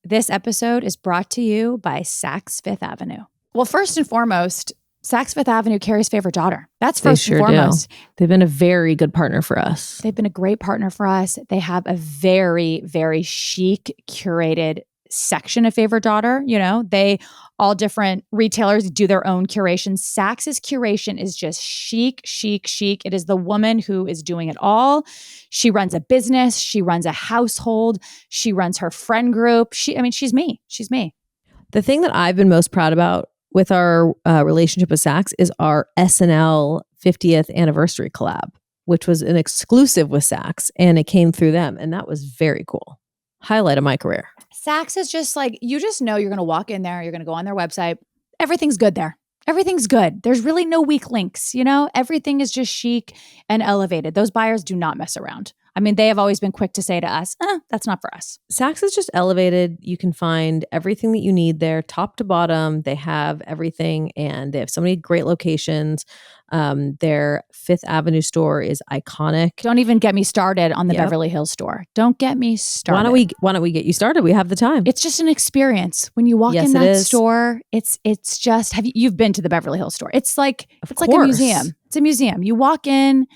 This episode is brought to you by Saks Fifth Avenue. Well, first and foremost, Saks Fifth Avenue carries favorite daughter. That's first and foremost. They've been a very good partner for us. They've been a great partner for us. They have a very, very chic, curated section of favorite daughter. You know, all different retailers do their own curation. Saks's curation is just chic, chic, chic. It is the woman who is doing it all. She runs a business. She runs a household. She runs her friend group. She's me. She's me. The thing that I've been most proud about with our relationship with Saks is our SNL 50th anniversary collab, which was an exclusive with Saks, and it came through them, and that was very cool. Highlight of my career. Saks is just like, you just know you're going to walk in there, you're going to go on their website. Everything's good there. Everything's good. There's really no weak links, you know? Everything is just chic and elevated. Those buyers do not mess around. I mean, they have always been quick to say to us, that's not for us. Saks is just elevated. You can find everything that you need there, top to bottom. They have everything, and they have so many great locations. Their Fifth Avenue store is iconic. Don't even get me started on the Beverly Hills store. Don't get me started. Why don't we get you started? We have the time. It's just an experience. When you walk in that store, it's just, you've been to the Beverly Hills store. It's like a museum. It's a museum. You walk in,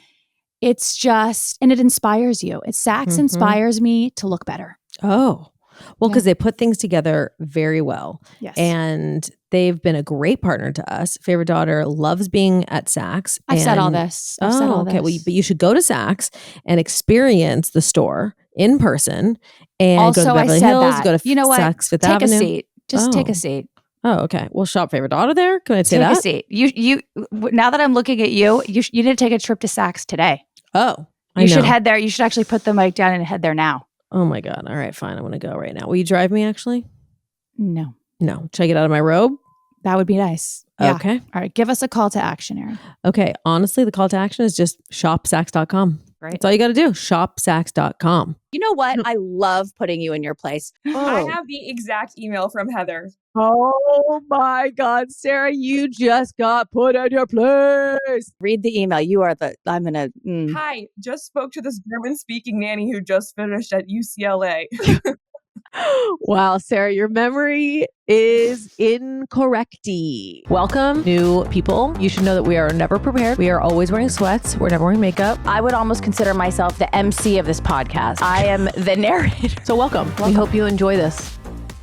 it's just, and it inspires you. Saks inspires me to look better. Oh, well, because they put things together very well. Yes. And they've been a great partner to us. Favorite daughter loves being at Saks. I've said all this. Okay. Well, but you should go to Saks and experience the store in person, and also, go to Beverly Hills, go to Saks Fifth Avenue. Take a seat. Just take a seat. Oh, okay. Well, shop favorite daughter there. Can I say that? Take a seat. You. Now that I'm looking at you, you need to take a trip to Saks today. Oh, you should head there. You should actually put the mic down and head there now. Oh my God. All right, fine. I'm going to go right now. Will you drive me actually? No. Should I get out of my robe? That would be nice. Yeah. Okay. All right. Give us a call to action, Erin. Okay. Honestly, the call to action is just shopsaks.com. Right. That's all you got to do. Shopsaks.com. You know what? I love putting you in your place. I have the exact email from Heather. Oh my God, Sara, you just got put in your place. Read the email. Hi, just spoke to this German-speaking nanny who just finished at UCLA. Wow, Sara, your memory is incorrecty. Welcome, new people. You should know that we are never prepared. We are always wearing sweats. We're never wearing makeup. I would almost consider myself the MC of this podcast. I am the narrator. So welcome. We hope you enjoy this.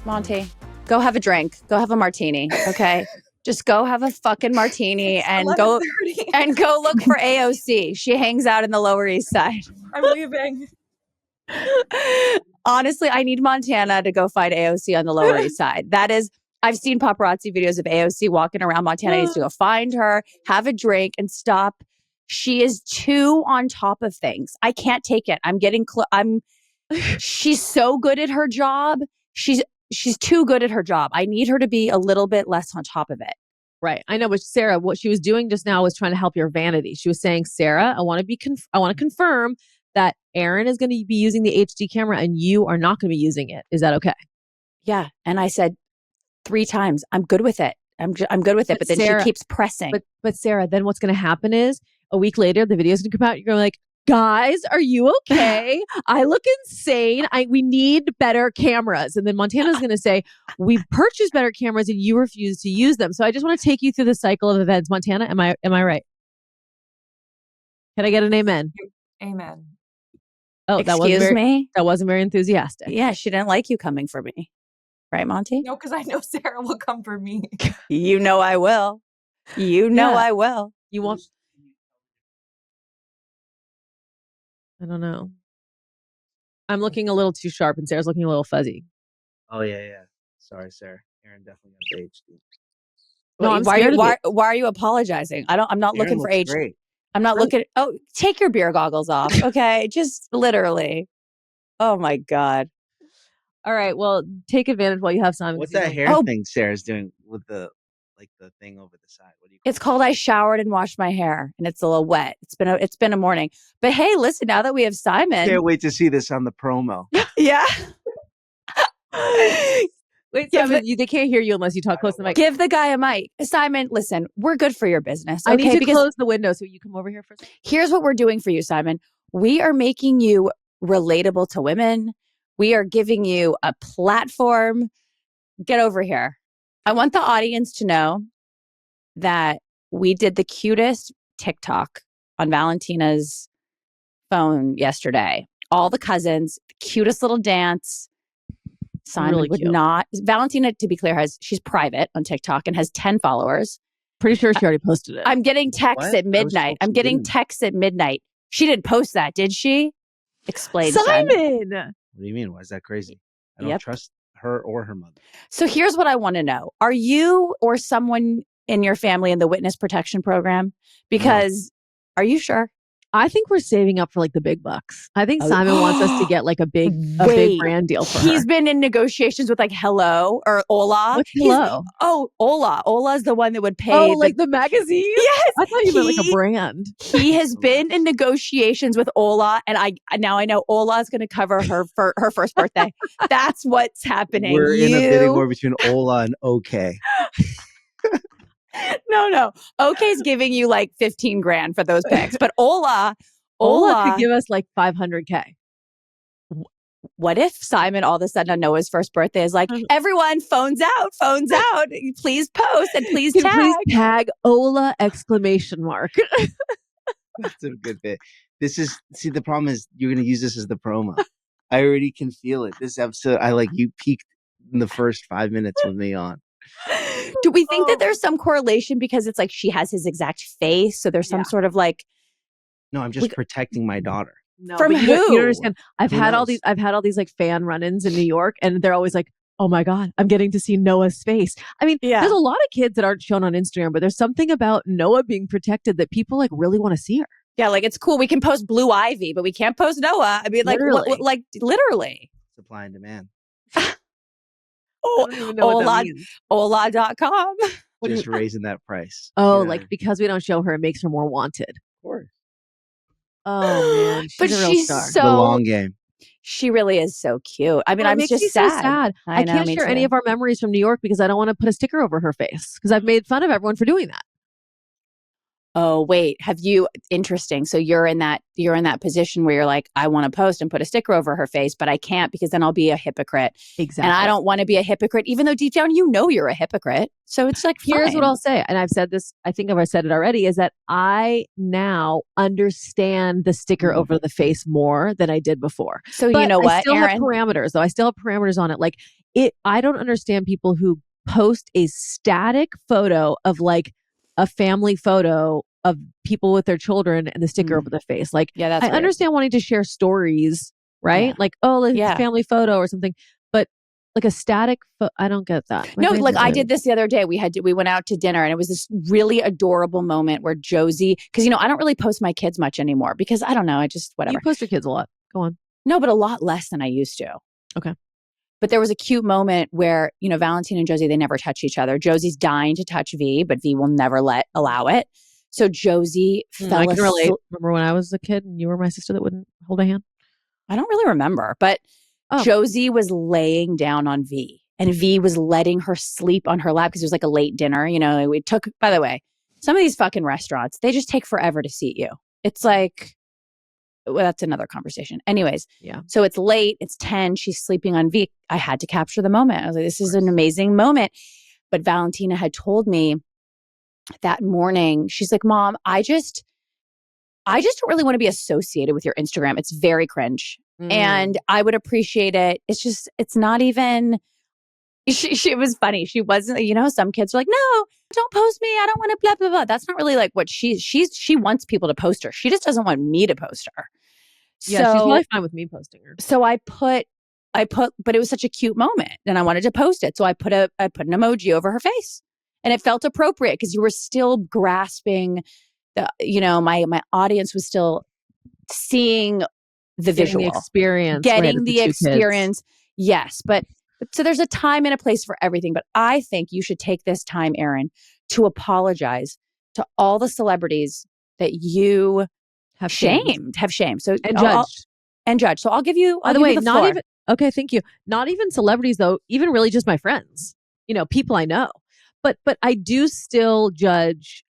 Monty, go have a drink. Go have a martini, okay? Just go have a fucking martini and go look for AOC. She hangs out in the Lower East Side. I'm leaving. Honestly, I need Montana to go find AOC on the Lower East Side. I've seen paparazzi videos of AOC walking around. Montana needs to go find her, have a drink, and stop. She is too on top of things. I can't take it. She's so good at her job. She's too good at her job. I need her to be a little bit less on top of it. Right. I know, but Sara, what she was doing just now was trying to help your vanity. She was saying, Sara, I want to confirm that Erin is going to be using the HD camera and you are not going to be using it. Is that okay? Yeah. And I said 3 times, I'm good with it. I'm good with it. But then Sara, she keeps pressing. But Sara, then what's going to happen is a week later, the video's going to come out. You're going to be like, guys, are you okay? I look insane. We need better cameras. And then Montana's going to say, we purchased better cameras and you refuse to use them. So I just want to take you through the cycle of events. Montana, am I right? Can I get an amen? Amen. Oh, Excuse me? That wasn't very enthusiastic. Yeah, she didn't like you coming for me. Right, Monty? No, because I know Sara will come for me. You know I will. I will. You won't. I don't know. I'm looking a little too sharp and Sara's looking a little fuzzy. Oh, yeah. Sorry, Sara. Erin definitely got HD. No, I'm scared. Why are you apologizing? I'm not looking for age. Great. I'm not looking. Oh, take your beer goggles off. Okay. Just literally. Oh my God. All right. Well, take advantage while you have Simon. What's that hair thing Sara's doing with the thing over the side? What do you call It's called I showered and washed my hair and it's a little wet. It's been a morning. But hey, listen, now that we have Simon. Can't wait to see this on the promo. Yeah. Wait, Simon, they can't hear you unless you talk close to the mic. Give the guy a mic. Simon, listen, we're good for your business. Okay? I need to close the window so you come over here for a second. Here's what we're doing for you, Simon. We are making you relatable to women. We are giving you a platform. Get over here. I want the audience to know that we did the cutest TikTok on Valentina's phone yesterday. All the cousins, the cutest little dance. Simon Really would cute. not. Valentina, to be clear, she's private on TikTok and has 10 followers. Pretty sure she already posted it. I'm getting texts What? at midnight. I'm getting texts at midnight. She didn't post that, did she? Explain, Simon. What do you mean? Why is that crazy? I don't Yep. trust her or her mother. So here's what I want to know. Are you or someone in your family in the witness protection program? Because are you sure? I think we're saving up for like the big bucks. I think Simon wants us to get like a big brand deal for her. He's been in negotiations with like Hello or Ola. What's Hello? Ola. Ola's the one that would pay. Oh, like the magazine? Yes. I thought you meant like a brand. He has been in negotiations with Ola, and I know Ola is going to cover her for her first birthday. That's what's happening. We're in a bidding war between Ola and OK. No. OK's giving you like 15 grand for those pics, but Ola could give us like 500K. What if Simon all of a sudden on Noah's first birthday is like, everyone phones out, please post and please tag. Please tag Ola ! That's a good bit. The problem is you're going to use this as the promo. I already can feel it. This episode, you peaked in the first 5 minutes with me on. Do we think that there's some correlation because it's like she has his exact face? So there's some sort of like. No, I'm just protecting my daughter. No, from who? You understand? I've Who had all knows? these like fan run-ins in New York, and they're always like, "Oh my God, I'm getting to see Noah's face." I mean, there's a lot of kids that aren't shown on Instagram, but there's something about Noah being protected that people like really want to see her. Yeah, like it's cool. We can post Blue Ivy, but we can't post Noah. I mean, like, literally. Supply and demand. I don't even know what that means. Ola.com. Just raising that price. Oh, like because we don't show her, it makes her more wanted. Of course. Oh man, she's a real star. The long game. She really is so cute. I mean, I'm just sad. So sad. I know, can't share any of our memories from New York because I don't want to put a sticker over her face because I've made fun of everyone for doing that. Oh, wait, interesting. So you're in that position where you're like, I want to post and put a sticker over her face, but I can't because then I'll be a hypocrite. Exactly. And I don't want to be a hypocrite, even though deep down, you're a hypocrite. So it's like, here's what I'll say. And I've said this, I think I've said it already, is that I now understand the sticker over the face more than I did before. So but you know what, I still Erin? have parameters though. I still have parameters on it. Like I don't understand people who post a static photo of like a family photo of people with their children and the sticker over their face. Like, yeah, that's I understand wanting to share stories, right? Yeah. Like, a family photo or something, but like a static I don't get that. No, like I did this the other day. We went out to dinner and it was this really adorable moment where Josie, because I don't really post my kids much anymore because I don't know, I just whatever. You post your kids a lot. Go on. No, but a lot less than I used to. Okay. But there was a cute moment where, Valentine and Josie, they never touch each other. Josie's dying to touch V, but V will never allow it. So Josie fell I can relate. asleep. Remember when I was a kid and you were my sister that wouldn't hold a hand? I don't really remember, but Josie was laying down on V and V was letting her sleep on her lap because it was like a late dinner. We took, by the way, some of these fucking restaurants, they just take forever to seat you. It's like, well, that's another conversation. Anyways, yeah. So it's late. It's 10. She's sleeping on V. I had to capture the moment. I was like, this is an amazing moment. But Valentina had told me that morning, she's like, Mom, I just don't really want to be associated with your Instagram. It's very cringe. And I would appreciate it. It's not even, she was funny. She wasn't, some kids are like, no, don't post me. I don't want to blah, blah, blah. That's not really like what she wants people to post her. She just doesn't want me to post her. Yeah, she's probably fine with me posting her. So I put, but it was such a cute moment and I wanted to post it. So I put an emoji over her face and it felt appropriate because you were still grasping my audience was still seeing the visual experience, getting the experience. Yes. But so there's a time and a place for everything. But I think you should take this time, Erin, to apologize to all the celebrities that you have shamed. So and judged. So I'll give you. By the way, not even. Okay, thank you. Not even celebrities though. Even really just my friends. People I know. But I do still judge.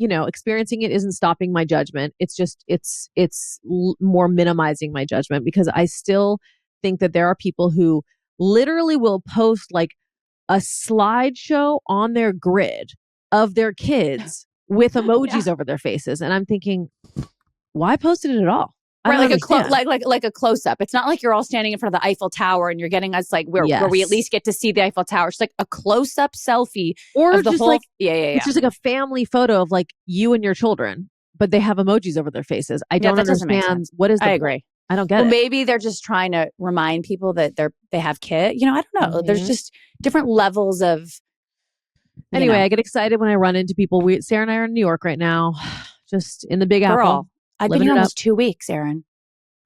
Experiencing it isn't stopping my judgment. It's just it's more minimizing my judgment because I still think that there are people who literally will post like a slideshow on their grid of their kids with emojis over their faces. And I'm thinking, why post it at all? I don't understand. like a close up. It's not like you're all standing in front of the Eiffel Tower and you're getting us like where we at least get to see the Eiffel Tower. It's like a close up selfie, or of the just whole, like It's just like a family photo of like you and your children, but they have emojis over their faces. I don't understand. What is the I agree. I don't get it. Maybe they're just trying to remind people that they have kids. I don't know. There's just different levels of. Anyway, I get excited when I run into people. Sarah and I are in New York right now, just in the Big Apple. I've been here almost 2 weeks, Erin.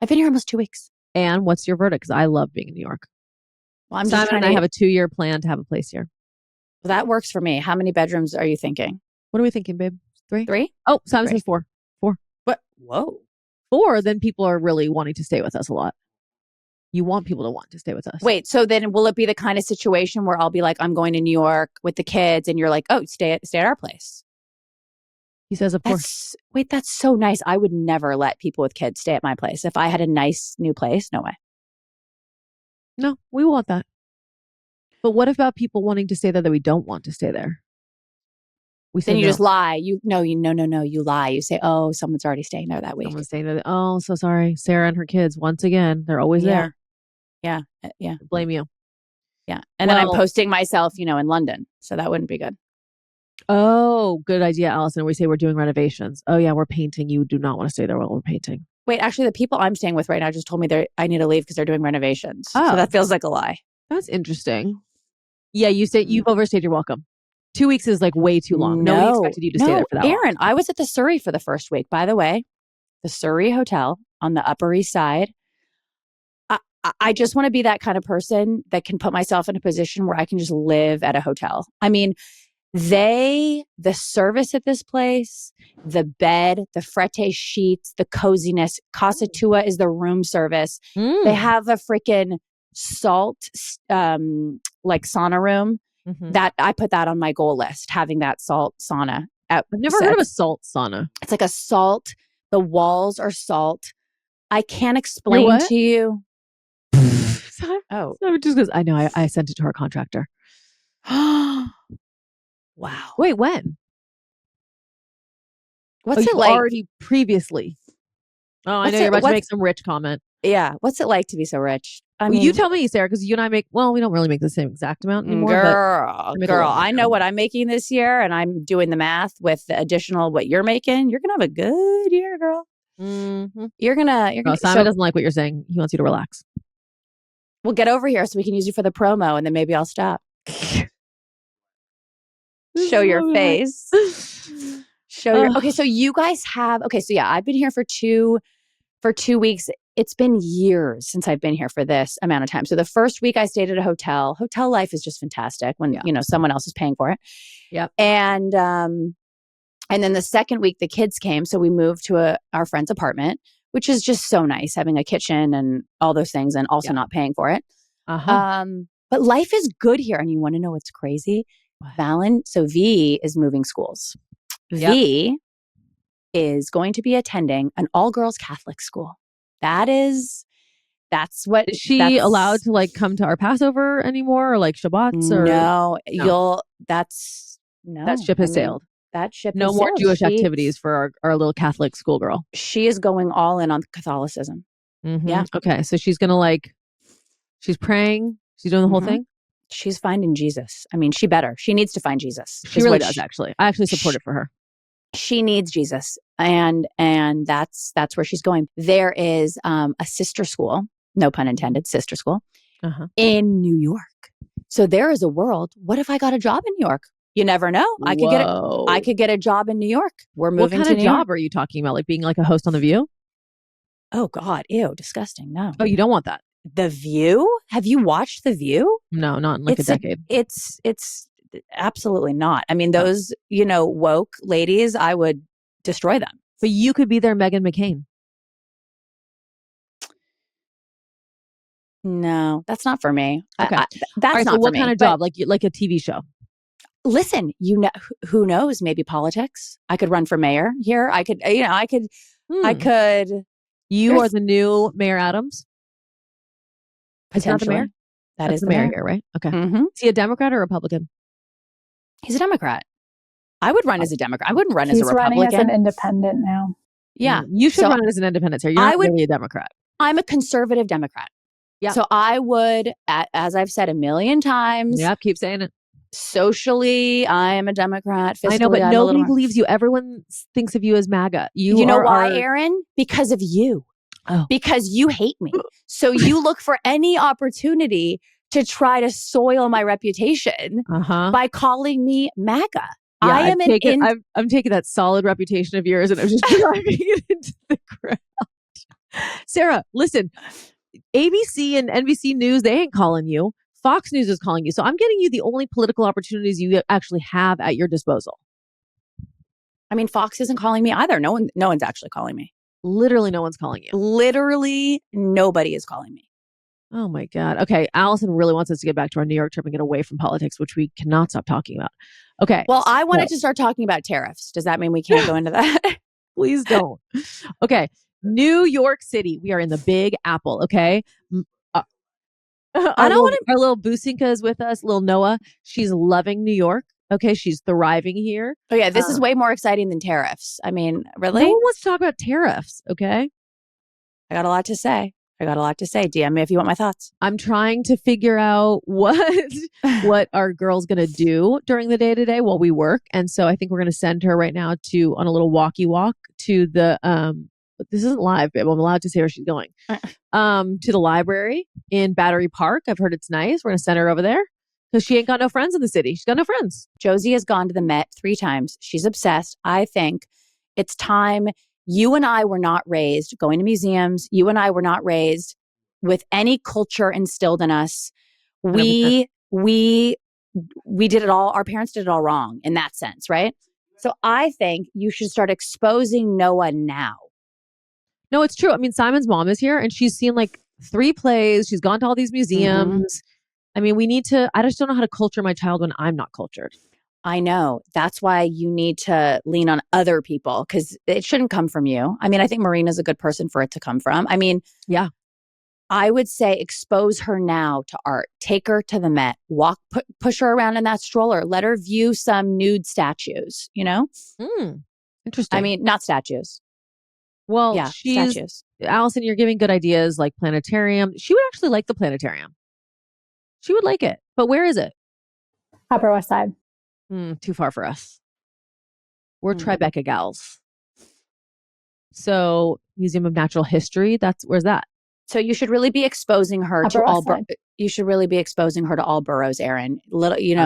I've been here almost 2 weeks. And what's your verdict? Because I love being in New York. Well, I'm Simon just trying and I have a 2-year plan to have a place here. Well, that works for me. How many bedrooms are you thinking? What are we thinking, babe? 3? 3? Oh, Simon says 4. 4. What? Whoa. 4, then people are really wanting to stay with us a lot. You want people to want to stay with us. Wait, so then will it be the kind of situation where I'll be like, I'm going to New York with the kids and you're like, oh, stay at our place? He says, of course. Wait, that's so nice. I would never let people with kids stay at my place. If I had a nice new place, no way. No, we want that. But what about people wanting to stay there that we don't want to stay there? Then you just lie. You lie. You say, oh, someone's already staying there that week. Someone's staying there. Oh, so sorry. Sarah and her kids, once again, they're always there. Yeah. Blame you. Yeah. And then I'm posting myself, in London. So that wouldn't be good. Oh, good idea, Allison. We say we're doing renovations. Oh, yeah, we're painting. You do not want to stay there while we're painting. Wait, actually, the people I'm staying with right now just told me I need to leave because they're doing renovations. Oh. So that feels like a lie. That's interesting. Yeah, you say you've overstayed your welcome. 2 weeks is like way too long. Nobody expected you to stay there for that long. Erin, I was at the Surrey for the first week. By the way, the Surrey Hotel on the Upper East Side. I just want to be that kind of person that can put myself in a position where I can just live at a hotel. I mean, the service at this place, the bed, the frette sheets, the coziness. Casa Tua is the room service. They have a freaking salt, like sauna room. That I put that on my goal list, having that salt sauna. I've never heard of a salt sauna. It's like a salt. The walls are salt. I can't explain to you. Oh, just because I know I sent it to our contractor. Wow. Wait, when? What's it like? Already previously. Oh, I know you're about to make some rich comment. Yeah. What's it like to be so rich? I mean, you tell me, Sarah, because you and I we don't really make the same exact amount anymore. Girl, I know what I'm making this year, and I'm doing the math with the additional what you're making. You're gonna have a good year, girl. Mm-hmm. You're gonna. Simon doesn't like what you're saying. He wants you to relax. Well, get over here so we can use you for the promo, and then maybe I'll stop. Show your face. Okay, so you guys have. Okay, so yeah, I've been here for 2 weeks. It's been years since I've been here for this amount of time. So the first week I stayed at a hotel. Hotel life is just fantastic when someone else is paying for it. Yep. And then the second week the kids came, so we moved to our friend's apartment, which is just so nice, having a kitchen and all those things, and also not paying for it. But life is good here, and you want to know what's crazy? So V is moving schools. Yep. V is going to be attending an all-girls Catholic school. That's what. Is she allowed to like come to our Passover anymore, or like Shabbats? Or no. That ship has sailed. That ship. No more Jewish activities for our little Catholic schoolgirl. She is going all in on Catholicism. Mm-hmm. Yeah. Okay, so she's gonna she's praying. She's doing the whole thing. She's finding Jesus. I mean, she needs to find Jesus. She really does. Actually, I actually support it for her. She needs Jesus, and that's where she's going. There is a sister school, no pun intended, sister school in New York. So there is a world. What if I got a job in New York? You never know. I could get a job in New York. We're moving to New York. What kind of job are you talking about? Like being like a host on The View? Oh God, ew, disgusting. No. Oh, you don't want that. The View? Have you watched The View? No, not in a decade. It's absolutely not. I mean, those, woke ladies, I would destroy them. But you could be their Meghan McCain. No, that's not for me. Okay. That's not for me. What kind of job? Like a TV show? Listen, who knows? Maybe politics. I could run for mayor here. I could. You are the new Mayor Adams? Is that the mayor? That That's is the mayor here, right? Okay. Mm-hmm. Is he a Democrat or a Republican? He's a Democrat. I would run as a Democrat. I wouldn't run as a Republican. He's running as an independent now. Yeah. You should So run as an independent, sir. You're not really a Democrat. I'm a conservative Democrat. Yeah. So I would, as I've said a million times. Yep, keep saying it. Socially, I am a Democrat. Fiscally, I know, but I'm nobody believes you. Everyone thinks of you as MAGA. You know why, Erin? Because of you. Oh. Because you hate me. So you look for any opportunity to try to soil my reputation by calling me MAGA. Yeah, I'm taking that solid reputation of yours and I'm just driving it into the ground. Sara, listen, ABC and NBC News, they ain't calling you. Fox News is calling you. So I'm getting you the only political opportunities you actually have at your disposal. I mean, Fox isn't calling me either. No one's actually calling me. Literally no one's calling you. Literally nobody is calling me. Oh my God. Okay. Allison really wants us to get back to our New York trip and get away from politics, which we cannot stop talking about. Okay. Well, I wanted to start talking about tariffs. Does that mean we can't go into that? Please don't. Okay. New York City. We are in the Big Apple. Okay. Our little Businka is with us, little Noah. She's loving New York. Okay. She's thriving here. Oh yeah. This is way more exciting than tariffs. I mean, really? No one wants to talk about tariffs. Okay. I got a lot to say. DM me if you want my thoughts. I'm trying to figure out what our girl's going to do during the day today while we work. And so I think we're going to send her right now on a little walkie walk to the, this isn't live, babe. I'm allowed to say where she's going. To the library in Battery Park. I've heard it's nice. We're going to send her over there because she ain't got no friends in the city. She's got no friends. Josie has gone to the Met 3 times. She's obsessed. I think it's time. You and I were not raised going to museums. You and I were not raised with any culture instilled in us. We did it all. Our parents did it all wrong in that sense, right? So I think you should start exposing Noah now. No, it's true. I mean, Simon's mom is here and she's seen like 3 plays. She's gone to all these museums. I mean, I just don't know how to culture my child when I'm not cultured. I know. That's why you need to lean on other people because it shouldn't come from you. I mean, I think Marina's a good person for it to come from. I mean, yeah. I would say expose her now to art. Take her to the Met. Push her around in that stroller. Let her view some nude statues, you know? Interesting. I mean, not statues. Well, yeah, statues. Allison, you're giving good ideas like planetarium. She would actually like the planetarium. She would like it. But where is it? Upper West Side. Too far for us. We're Tribeca gals. So Museum of Natural History, where's that? So you should really be exposing her to all you should really be exposing her to all boroughs, Erin.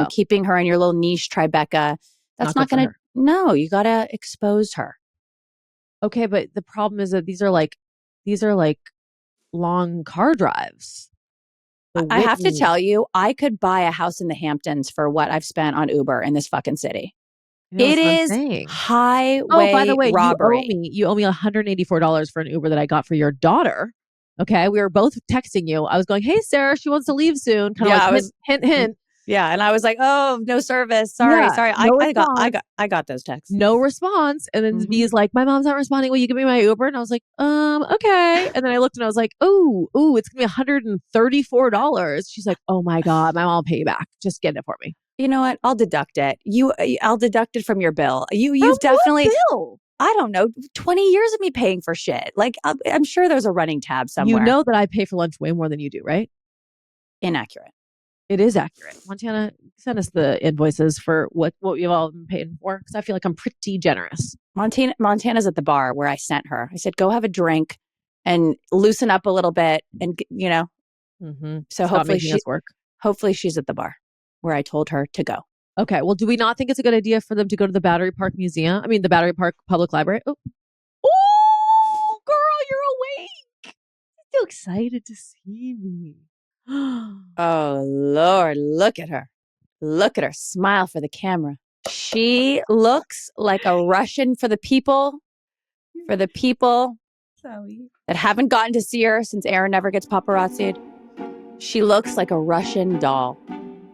Keeping her in your little niche Tribeca. That's not going to No, you got to expose her. Okay, but the problem is that these are like long car drives. I have to tell you, I could buy a house in the Hamptons for what I've spent on Uber in this fucking city. It is highway robbery. Oh, by the way, you owe me $184 for an Uber that I got for your daughter. Okay, we were both texting you. I was going, "Hey, Sara, she wants to leave soon." Kind of hint. Yeah, and I was like, "Oh, no service. Sorry. I got those texts. No response." And then V is like, "My mom's not responding. Will you give me my Uber?" And I was like, okay." And then I looked and I was like, "Oh, it's gonna be $134." She's like, "Oh my God, my mom will pay you back. Just get it for me." You know what? I'll deduct it. I'll deduct it from your bill. You've definitely. What bill? I don't know, 20 years of me paying for shit. Like, I'm sure there's a running tab somewhere. You know that I pay for lunch way more than you do, right? Inaccurate. It is accurate. Montana, send us the invoices for what we've all been paying for because I feel like I'm pretty generous. Montana's at the bar where I sent her. I said, go have a drink and loosen up a little bit. And, so hopefully she's at the bar where I told her to go. Okay. Well, do we not think it's a good idea for them to go to the Battery Park Museum? I mean, the Battery Park Public Library. Oh, girl, you're awake. I'm so excited to see me. Oh, Lord, look at her. Look at her. Smile for the camera. She looks like a Russian for the people that haven't gotten to see her since Erin never gets paparazzi'd. She looks like a Russian doll.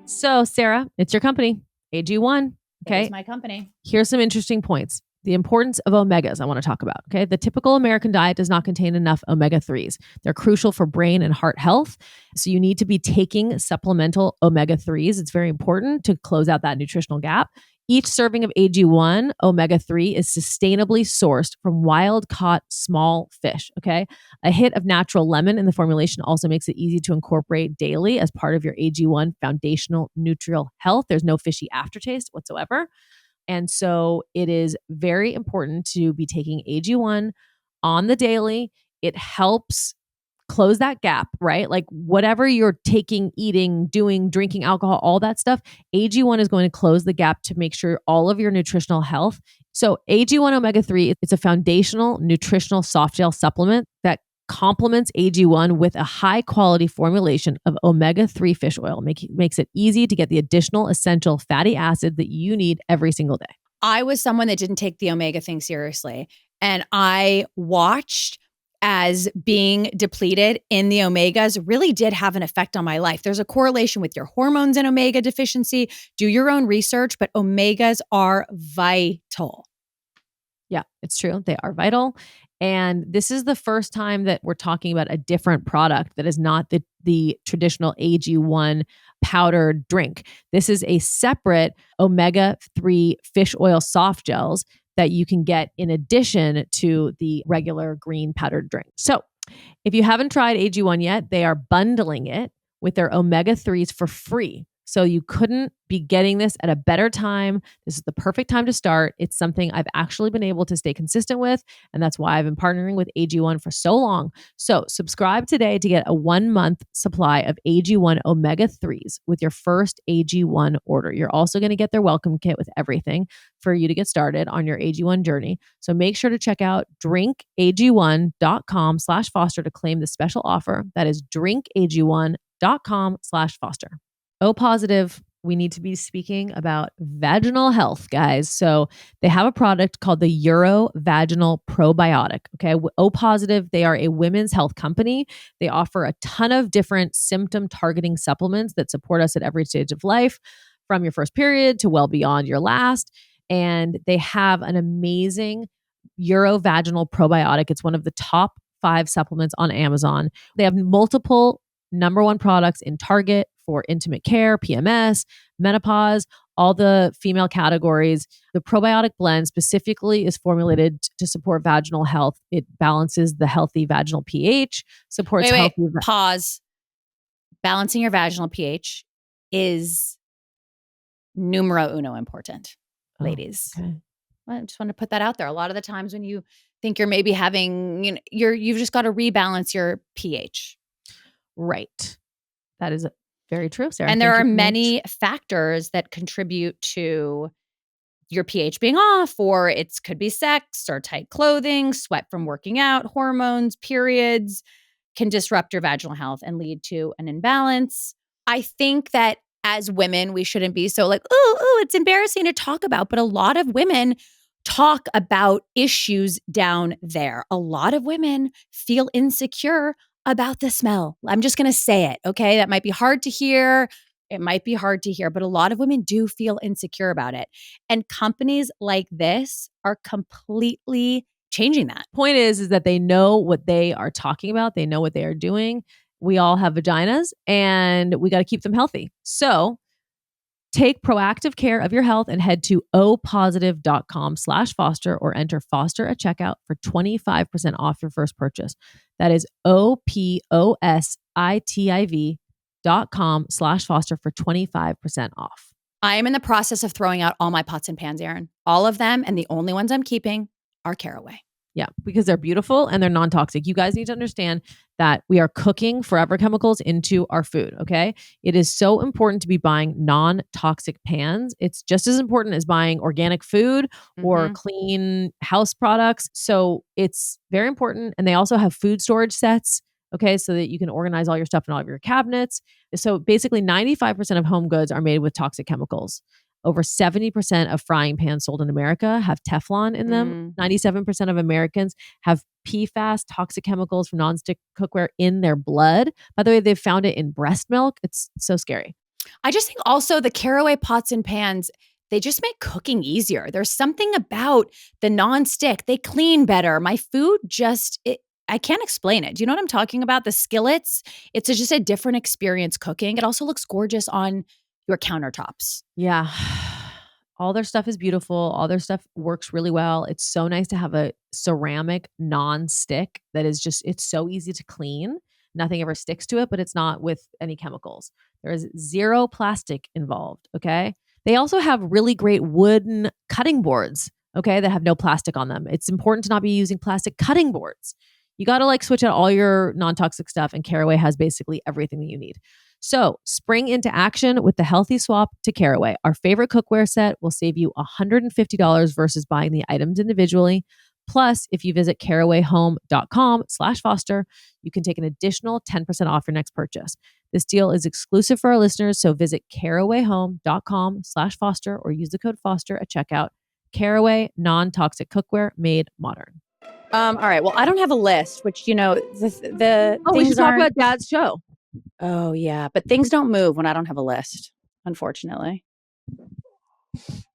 So, Sara, it's your company. AG1. Okay. It's my company. Here's some interesting points. the importance of omegas I want to talk about. Okay. The typical American diet does not contain enough omega-3s. They're crucial for brain and heart health. So you need to be taking supplemental omega-3s. It's very important to close out that nutritional gap. Each serving of AG1 omega-3 is sustainably sourced from wild-caught small fish, okay? A hit of natural lemon in the formulation also makes it easy to incorporate daily as part of your AG1 foundational nutritional health. There's no fishy aftertaste whatsoever. And so it is very important to be taking AG1 on the daily. It helps close that gap, right? Like whatever you're taking, eating, doing, drinking alcohol, all that stuff, AG1 is going to close the gap to make sure all of your nutritional health. So AG1 omega-3, it's a foundational nutritional soft gel supplement that complements AG1 with a high quality formulation of omega-3 fish oil. Makes it easy to get the additional essential fatty acid that you need every single day. I was someone that didn't take the omega thing seriously. And I watched as being depleted in the omegas really did have an effect on my life. There's a correlation with your hormones and omega deficiency. Do your own research, but omegas are vital. Yeah, it's true. They are vital. And this is the first time that we're talking about a different product that is not the traditional AG1 powdered drink. This is a separate omega-3 fish oil soft gels that you can get in addition to the regular green powdered drink. So if you haven't tried AG1 yet, they are bundling it with their omega-3s for free. So you couldn't be getting this at a better time. This is the perfect time to start. It's something I've actually been able to stay consistent with, and that's why I've been partnering with AG1 for so long. So subscribe today to get a 1-month supply of AG1 omega-3s with your first AG1 order. You're also going to get their welcome kit with everything for you to get started on your AG1 journey. So make sure to check out drinkag1.com/Foster to claim the special offer. That is drinkag1.com/Foster. OPositiv, we need to be speaking about vaginal health, guys. So they have a product called the Urovaginal Probiotic. Okay. OPositiv, they are a women's health company. They offer a ton of different symptom targeting supplements that support us at every stage of life, from your first period to well beyond your last. And they have an amazing Urovaginal Probiotic. It's one of the top 5 supplements on Amazon. They have multiple #1 products in Target for intimate care, PMS, menopause, all the female categories. The probiotic blend specifically is formulated to support vaginal health. It balances the healthy vaginal pH, supports healthy... Pause. Balancing your vaginal pH is numero uno important, ladies. Okay. I just want to put that out there. A lot of the times when you think you're maybe having, you've just got to rebalance your pH. Right. That is very true, Sarah. And there are many factors that contribute to your pH being off, or it could be sex or tight clothing, sweat from working out, hormones, periods can disrupt your vaginal health and lead to an imbalance. I think that as women, we shouldn't be so like, oh, it's embarrassing to talk about. But a lot of women talk about issues down there. A lot of women feel insecure about the smell. I'm just going to say it, okay? That might be hard to hear. It might be hard to hear, but a lot of women do feel insecure about it. And companies like this are completely changing that. Point is that they know what they are talking about. They know what they are doing. We all have vaginas and we got to keep them healthy. So take proactive care of your health and head to opositiv.com/Foster or enter Foster at checkout for 25% off your first purchase. That is OPositiv.com/Foster for 25% off. I am in the process of throwing out all my pots and pans, Erin. All of them, and the only ones I'm keeping are Caraway. Yeah, because they're beautiful and they're non-toxic. You guys need to understand that we are cooking forever chemicals into our food, okay? It is so important to be buying non-toxic pans. It's just as important as buying organic food or clean house products. So it's very important. And they also have food storage sets, okay, so that you can organize all your stuff in all of your cabinets. So basically 95% of home goods are made with toxic chemicals. Over 70% of frying pans sold in America have Teflon in them. 97% of Americans have PFAS, toxic chemicals from nonstick cookware, in their blood. By the way, they've found it in breast milk. It's so scary. I just think also the Caraway pots and pans, they just make cooking easier. There's something about the nonstick. They clean better. My food I can't explain it. Do you know what I'm talking about? The skillets, it's just a different experience cooking. It also looks gorgeous on your countertops. Yeah. All their stuff is beautiful. All their stuff works really well. It's so nice to have a ceramic non-stick that is just, it's so easy to clean. Nothing ever sticks to it, but it's not with any chemicals. There is zero plastic involved. Okay. They also have really great wooden cutting boards. Okay. That have no plastic on them. It's important to not be using plastic cutting boards. You got to like switch out all your non-toxic stuff, and Caraway has basically everything that you need. So spring into action with the healthy swap to Caraway. Our favorite cookware set will save you $150 versus buying the items individually. Plus, if you visit carawayhome.com/foster, you can take an additional 10% off your next purchase. This deal is exclusive for our listeners, so visit carawayhome.com/foster or use the code Foster at checkout. Caraway, non-toxic cookware made modern. All right. Well, I don't have a list, which, the we should talk about Dad's show. Oh, yeah. But things don't move when I don't have a list, unfortunately.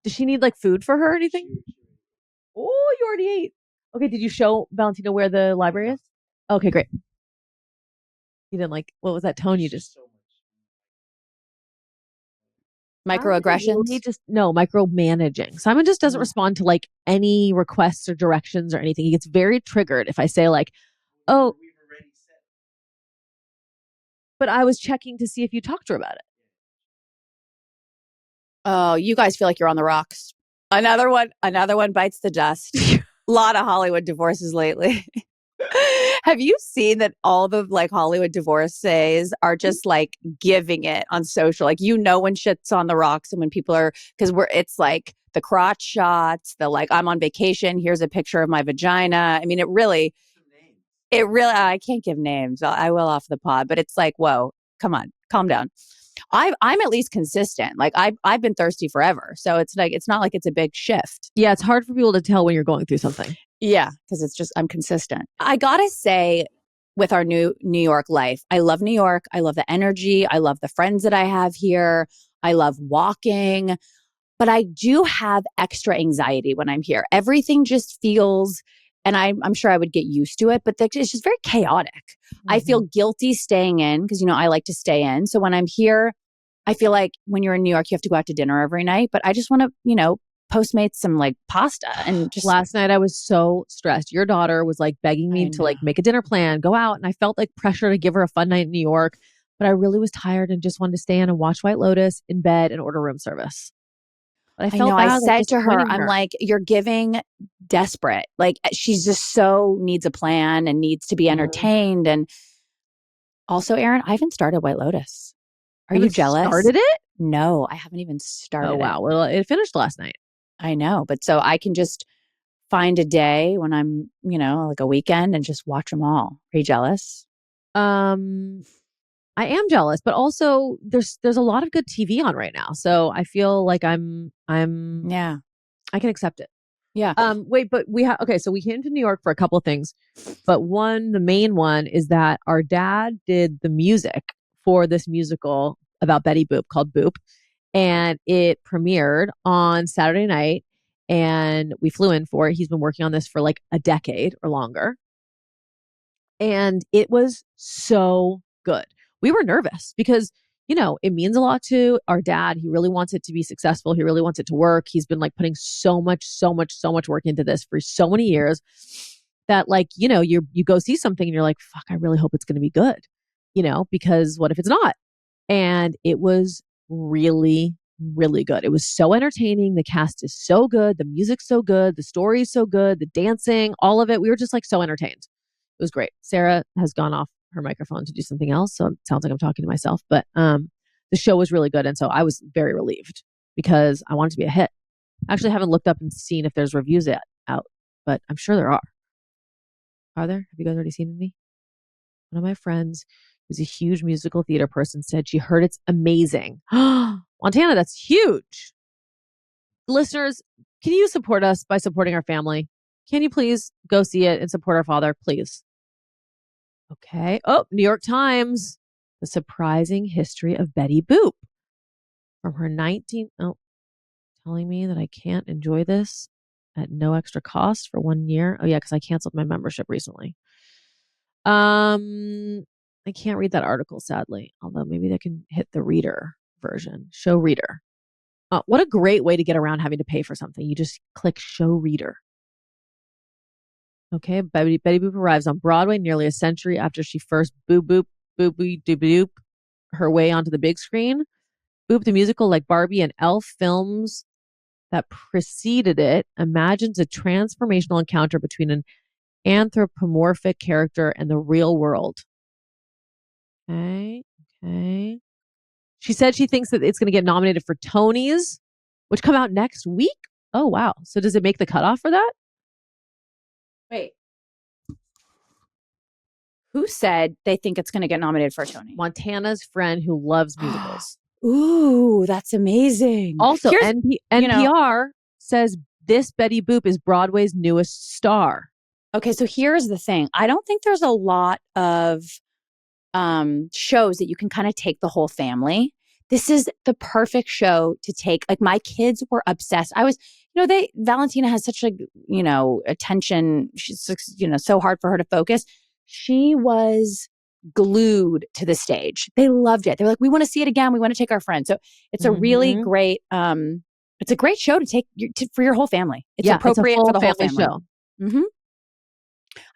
Does she need like food for her or anything? Oh, you already ate. Okay. Did you show Valentina where the library is? Okay, great. You didn't what was that tone you just... Microaggressions? Micromanaging. Simon just doesn't respond to any requests or directions or anything. He gets very triggered if I say oh, but I was checking to see if you talked to her about it. Oh, you guys feel like you're on the rocks. Another one bites the dust. A lot of Hollywood divorces lately. Have you seen that all the Hollywood divorcees are just giving it on social? When shit's on the rocks and when people are, because it's the crotch shots, the I'm on vacation, here's a picture of my vagina. I mean, it really, I can't give names. I will off the pod, but it's whoa, come on, calm down. I'm at least consistent. I've been thirsty forever. So it's not like it's a big shift. Yeah, it's hard for people to tell when you're going through something. Yeah, because it's just, I'm consistent. I gotta say, with our New York life, I love New York. I love the energy. I love the friends that I have here. I love walking. But I do have extra anxiety when I'm here. Everything just feels, and I'm sure I would get used to it, but it's just very chaotic. Mm-hmm. I feel guilty staying in because, I like to stay in. So when I'm here, I feel like when you're in New York, you have to go out to dinner every night. But I just want to, Postmates some pasta and just. Last night I was so stressed. Your daughter was begging me to make a dinner plan, go out. And I felt pressure to give her a fun night in New York, but I really was tired and just wanted to stay in and watch White Lotus in bed and order room service. But I felt bad, I said to her, I'm you're giving desperate. She's just so needs a plan and needs to be entertained. And also, Erin, I haven't started White Lotus. Are you jealous? Started it? No, I haven't even started. Oh, wow. Well, it finished last night. I know. But so I can just find a day when I'm, a weekend and just watch them all. Are you jealous? I am jealous, but also there's a lot of good TV on right now. So I feel like I'm yeah, I can accept it. Yeah. Wait, but so we came to New York for a couple of things, but the main one is that our dad did the music for this musical about Betty Boop called Boop. And it premiered on Saturday night and we flew in for it. He's been working on this for a decade or longer. And it was so good. We were nervous because, it means a lot to our dad. He really wants it to be successful. He really wants it to work. He's been putting so much work into this for so many years that you go see something and you're like, fuck, I really hope it's going to be good, because what if it's not? And it was really, really good. It was so entertaining. The cast is so good. The music's so good. The story's so good. The dancing, all of it. We were just so entertained. It was great. Sarah has gone off her microphone to do something else. So it sounds like I'm talking to myself, but the show was really good. And so I was very relieved because I wanted to be a hit. I actually haven't looked up and seen if there's reviews out, but I'm sure there are. Are there? Have you guys already seen any? One of my friends who's a huge musical theater person said she heard it's amazing. Montana, that's huge. Listeners, can you support us by supporting our family? Can you please go see it and support our father, please? Okay. Oh, New York Times. The surprising history of Betty Boop. From her telling me that I can't enjoy this at no extra cost for 1 year. Oh yeah, because I canceled my membership recently. I can't read that article, sadly. Although maybe they can hit the reader version. Show reader. What a great way to get around having to pay for something. You just click show reader. Okay, Betty Boop arrives on Broadway nearly a century after she first boop her way onto the big screen. Boop the musical, like Barbie and Elf films that preceded it, imagines a transformational encounter between an anthropomorphic character and the real world. Okay. She said she thinks that it's going to get nominated for Tonys, which come out next week. Oh, wow. So does it make the cutoff for that? Wait. Who said they think it's going to get nominated for a Tony? Montana's friend who loves musicals. Ooh, that's amazing. Also, NPR says this Betty Boop is Broadway's newest star. Okay, so here's the thing. I don't think there's a lot of shows that you can kind of take the whole family. This is the perfect show to take. Like, my kids were obsessed. Valentina has such attention. She's, so hard for her to focus. She was glued to the stage. They loved it. They were like, we want to see it again. We want to take our friends. So it's a really great, it's a great show to take for your whole family. It's appropriate for the whole family show. Mm-hmm.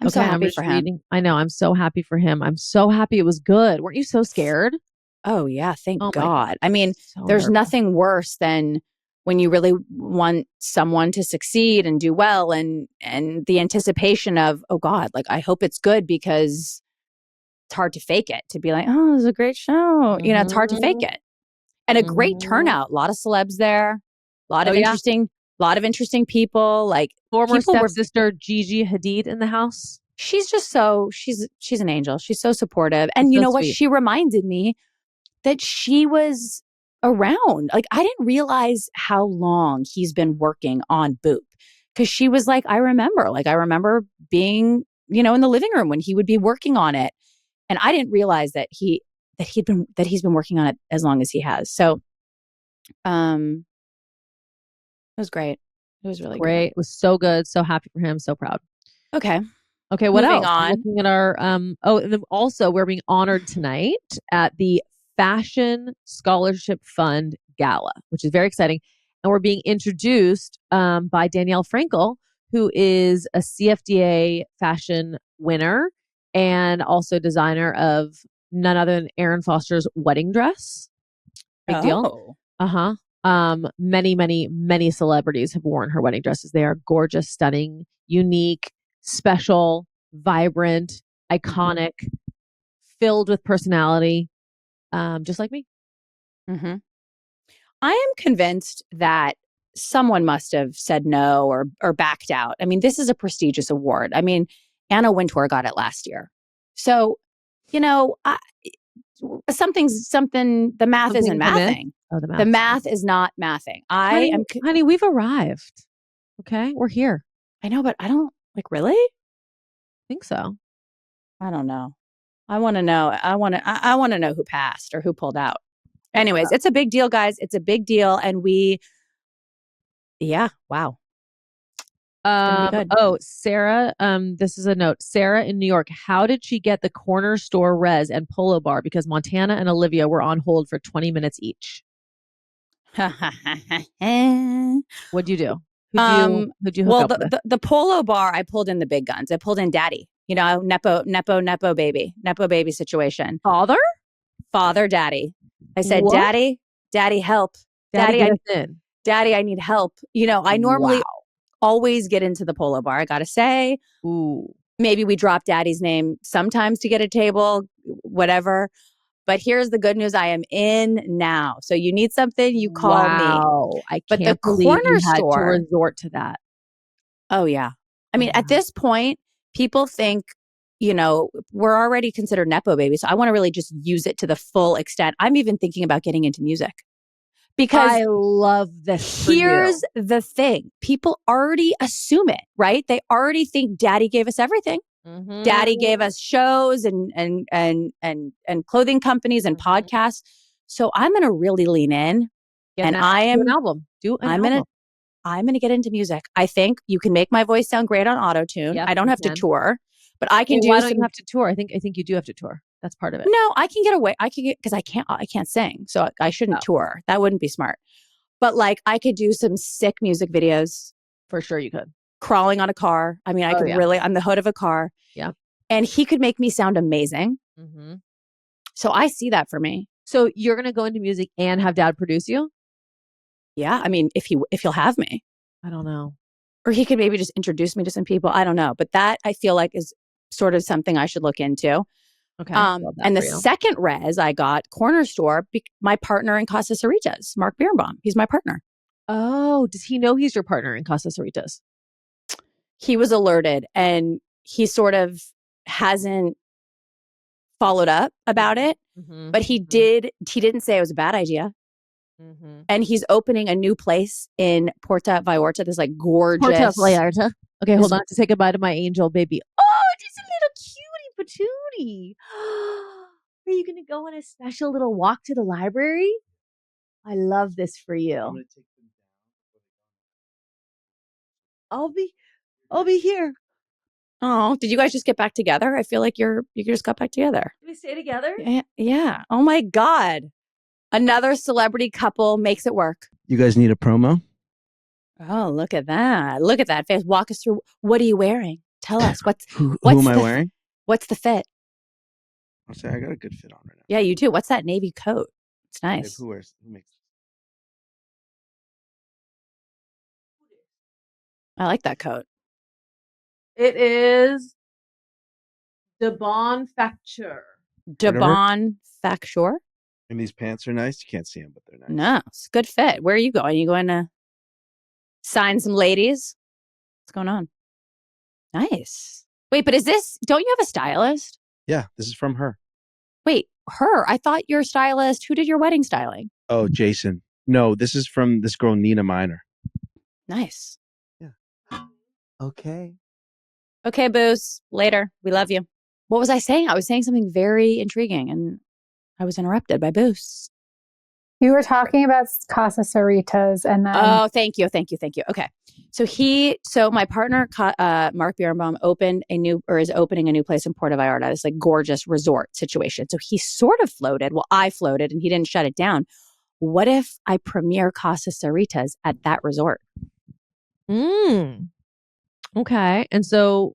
I'm so happy for him. I know. I'm so happy for him. I'm so happy it was good. Weren't you so scared? Oh yeah. Thank God. I mean, there's nothing worse than when you really want someone to succeed and do well, and the anticipation of, oh God, like, I hope it's good, because it's hard to fake it. To be like, oh, it was a great show. It's hard to fake it. And a great turnout. A lot of celebs there. A lot of interesting people. Like, former stepsister Gigi Hadid in the house. She's just she's an angel. She's so supportive. And you know what? She reminded me that she was around. Like, I didn't realize how long he's been working on Boop, because she was like, I remember being, in the living room when he would be working on it. And I didn't realize that he's been working on it as long as he has. So, it was great. It was really great. It was so good. So happy for him. So proud. Okay. What Moving else? on. Looking at our, and then also we're being honored tonight at the Fashion Scholarship Fund Gala, which is very exciting. And we're being introduced by Danielle Frankel, who is a CFDA fashion winner and also designer of none other than Aaron Foster's wedding dress. Big deal. Many celebrities have worn her wedding dresses. They are gorgeous, stunning, unique, special, vibrant, iconic, filled with personality, just like me. Mm-hmm. I am convinced that someone must have said no or backed out. I mean, this is a prestigious award. I mean, Anna Wintour got it last year. So, the math isn't mathing. The math is not mathing. Honey, we've arrived. Okay, we're here. I know, but I don't really? I think so. I don't know. I want to know. I want to know who passed or who pulled out. Anyways, it's a big deal, guys. It's a big deal. And wow. Sarah, this is a note. Sarah in New York, how did she get the corner store res and Polo Bar? Because Montana and Olivia were on hold for 20 minutes each. What'd you do? Who'd you hook up with? The Polo Bar, I pulled in the big guns. I pulled in Daddy. Nepo baby situation. Father, Daddy. I said, what? Daddy, help. Daddy, I need help. I normally always get into the Polo Bar, I gotta say. Ooh. Maybe we drop Daddy's name sometimes to get a table, whatever. But here's the good news. I am in now. So you need something, you call me. I can't believe you had to resort to that. Oh, yeah. I mean, at this point, people think, we're already considered Nepo babies. So I want to really just use it to the full extent. I'm even thinking about getting into music. Because I love this. Here's the thing. People already assume it, right? They already think Daddy gave us everything. Mm-hmm. Daddy gave us shows and clothing companies and podcasts. So I'm going to really lean in. And I am do an album. Do an album. I'm gonna get into music. I think you can make my voice sound great on auto-tune. Yep, I don't you have to can. tour, but I can do Why some. don't you have to tour? I think you do have to tour. That's part of it. No, I can get away. I can get because I can't sing, so I shouldn't tour. That wouldn't be smart. But like, I could do some sick music videos. For sure, you could. Crawling on a car. I mean, I could really on the hood of a car. Yeah, and he could make me sound amazing. Mm-hmm. So I see that for me. So you're gonna go into music and have dad produce you? Yeah, I mean, if he'll have me, I don't know. or he could maybe just introduce me to some people. I don't know, but that I feel like is sort of something I should look into. Okay. And the second res I got corner store, my partner in Casa Cerritos, Mark Birnbaum. He's my partner. Oh, does he know he's your partner in Casa Cerritos? He was alerted and he sort of hasn't followed up about it, but he didn't say it was a bad idea. Mm-hmm. And he's opening a new place in Porta Vallarta. This like gorgeous. Porta Vallarta. Okay, hold on to say goodbye to my angel baby. Oh, just a little cutie patootie. Are you going to go on a special little walk to the library? I love this for you. I'm going to take them down. I'll be here. Oh, did you guys just get back together? I feel like you just got back together. Did we stay together? Yeah. Oh my God. Another celebrity couple makes it work. You guys need a promo? Oh, look at that. Look at that face. Walk us through. What are you wearing? Tell us. Who am I wearing? What's the fit? I'll say I got a good fit on right now. Yeah, you do. What's that navy coat? It's nice. Who makes it? I like that coat. It is De Bon Facture. De Bon Facture? And these pants are nice. You can't see them, but they're nice. No, it's a good fit. Where are you going? You going to sign some ladies? What's going on? Nice. Wait, but don't you have a stylist? Yeah, this is from her. Wait, her? I thought your stylist, who did your wedding styling? Oh, Jason. No, this is from this girl, Nina Miner. Nice. Yeah. Okay. Okay, Boos. Later. We love you. What was I saying? I was saying something very intriguing and I was interrupted by Boos. You were talking about Casa Cerritos and then... Oh, thank you. Okay. So my partner, Mark Birnbaum, is opening a new place in Porta Vallarta, this like gorgeous resort situation. So he sort of floated. Well, I floated and he didn't shut it down. What if I premiere Casa Cerritos at that resort? Okay. And so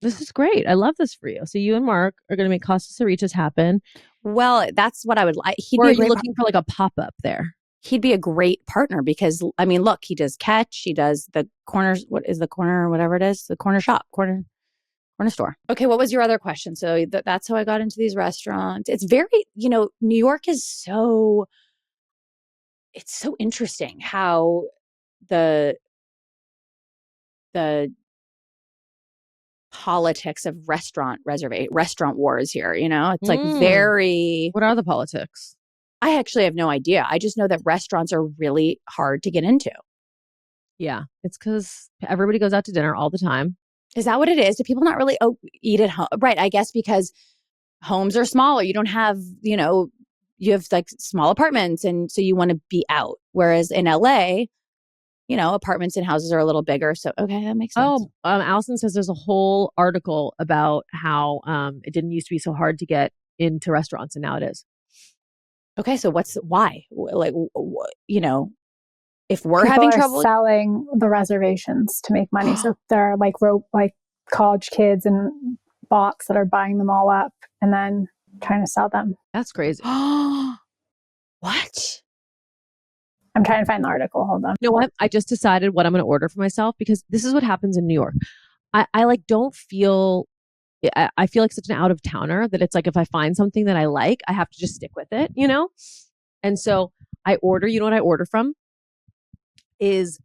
this is great. I love this for you. So you and Mark are going to make Casa Cerritos happen. Well, that's what I would like. Or are you looking for like a pop-up there? He'd be a great partner because, I mean, look, he does catch. He does the corners. What is the corner? Whatever it is. The corner shop. Corner store. Okay. What was your other question? So that's how I got into these restaurants. It's very, New York is it's so interesting how the politics of restaurant wars here, it's like very... What are the politics? I actually have no idea. I just know that restaurants are really hard to get into. Yeah. It's because everybody goes out to dinner all the time. Is that what it is? Do people not really eat at home? Right. I guess because homes are smaller. You don't have, you have like small apartments and so you want to be out. Whereas in LA, apartments and houses are a little bigger. So, okay, that makes sense. Allison says there's a whole article about how it didn't used to be so hard to get into restaurants and now it is. Okay, so why? Like, if we're People having are trouble selling the reservations to make money. So there are like college kids and bots that are buying them all up and then trying to sell them. That's crazy. What? I'm trying to find the article. Hold on. You know what? I just decided what I'm going to order for myself because this is what happens in New York. I like don't feel... I feel like such an out of towner that it's like if I find something that I like, I have to just stick with it, And so I order, what I order from is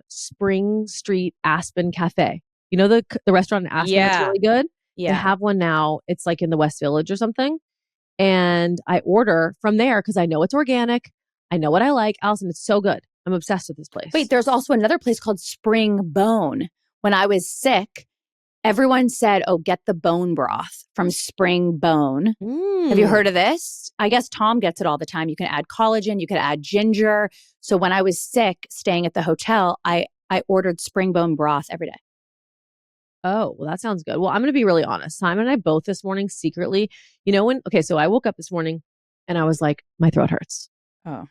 Spring Street Aspen Cafe. The restaurant in Aspen that's really good? Yeah. They have one now. It's like in the West Village or something. And I order from there because I know it's organic. I know what I like. Allison, it's so good. I'm obsessed with this place. Wait, there's also another place called Spring Bone. When I was sick, Everyone said, oh, get the bone broth from Spring Bone. Have you heard of this? I guess Tom gets it all the time. You can add collagen, you can add ginger. So when I was sick, staying at the hotel, I ordered Spring Bone broth every day. Oh, well, that sounds good. Well, I'm going to be really honest. Simon and I both this morning secretly, so I woke up this morning and I was like, my throat hurts. Oh.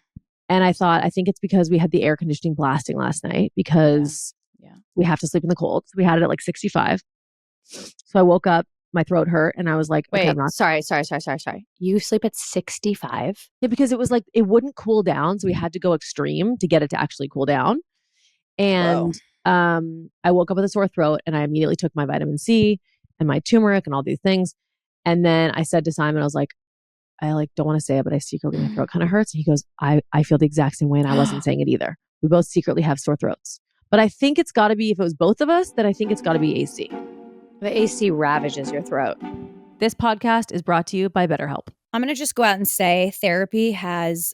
And I thought, I think it's because we had the air conditioning blasting last night because we have to sleep in the cold. So we had it at like 65. So I woke up, my throat hurt, and I was like, wait, okay, I'm not. Sorry. You sleep at 65? Yeah, because it was like, it wouldn't cool down. So we had to go extreme to get it to actually cool down. And I woke up with a sore throat and I immediately took my vitamin C and my turmeric and all these things. And then I said to Simon, I was like, I don't want to say it, but I secretly, my throat kind of hurts. And he goes, I feel the exact same way. And I wasn't saying it either. We both secretly have sore throats. But I think it's got to be, if it was both of us, then I think it's got to be AC. The AC ravages your throat. This podcast is brought to you by Betterhelp. I'm going to just go out and say therapy has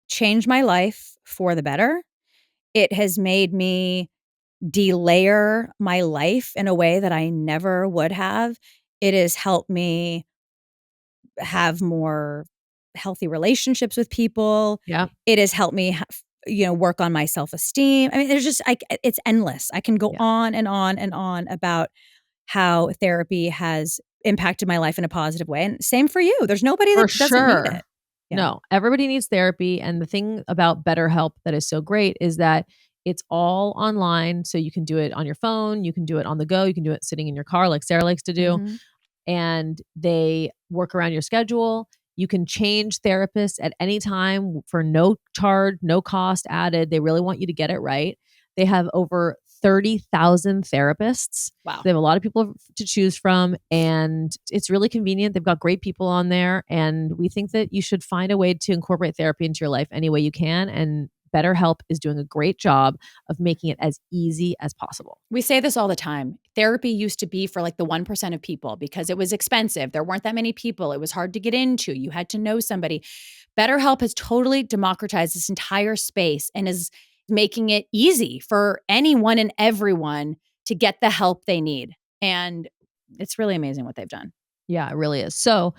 changed my life for the better. It has made me delayer my life in a way that I never would have. It has helped me have more healthy relationships with people. Yeah. It has helped me work on my self-esteem. I mean, there's just it's endless. I can go on and on and on about how therapy has impacted my life in a positive way. And same for you. There's nobody that doesn't need it. Yeah. No, everybody needs therapy. And the thing about BetterHelp that is so great is that it's all online. So you can do it on your phone. You can do it on the go. You can do it sitting in your car like Sarah likes to do. Mm-hmm. And they work around your schedule. You can change therapists at any time for no charge, no cost added. They really want you to get it right. They have over 30,000 therapists. Wow. They have a lot of people to choose from, and it's really convenient. They've got great people on there, and we think that you should find a way to incorporate therapy into your life any way you can. And BetterHelp is doing a great job of making it as easy as possible. We say this all the time. Therapy used to be for like the 1% of people because it was expensive. There weren't that many people. It was hard to get into. You had to know somebody. BetterHelp has totally democratized this entire space and is making it easy for anyone and everyone to get the help they need. And it's really amazing what they've done. Yeah, it really is. So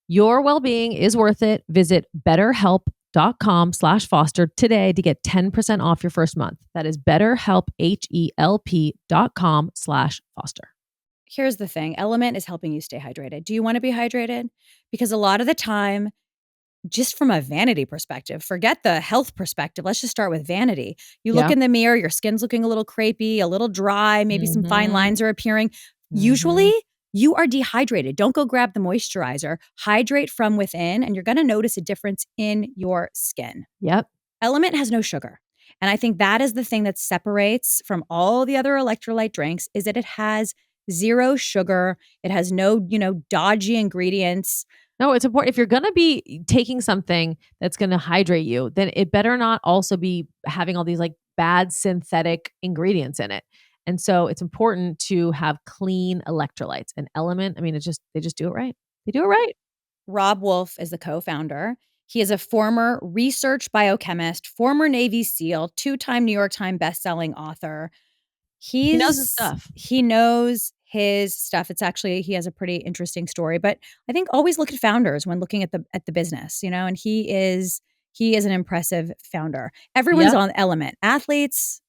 your well-being is worth it. Visit betterhelp.com/foster today to get 10% off your first month. That is BetterHelp, HELP.com/foster. Here's the thing. LMNT is helping you stay hydrated. Do you want to be hydrated? Because a lot of the time, just from a vanity perspective, forget the health perspective. Let's just start with vanity. You look in the mirror, your skin's looking a little crepey, a little dry, maybe some fine lines are appearing. Usually, you are dehydrated. Don't go grab the moisturizer. Hydrate from within, and you're going to notice a difference in your skin. Yep. LMNT has no sugar. And I think that is the thing that separates from all the other electrolyte drinks is that it has zero sugar. It has no, dodgy ingredients. No, it's important. If you're going to be taking something that's going to hydrate you, then it better not also be having all these like bad synthetic ingredients in it. And so it's important to have clean electrolytes. And LMNT, I mean, they just do it right. They do it right. Rob Wolf is the co-founder. He is a former research biochemist, former Navy SEAL, 2-time New York Times bestselling author. He knows his stuff. He knows his stuff. It's actually, he has a pretty interesting story, but I think always look at founders when looking at the business, and he is an impressive founder. Everyone's on LMNT. Athletes,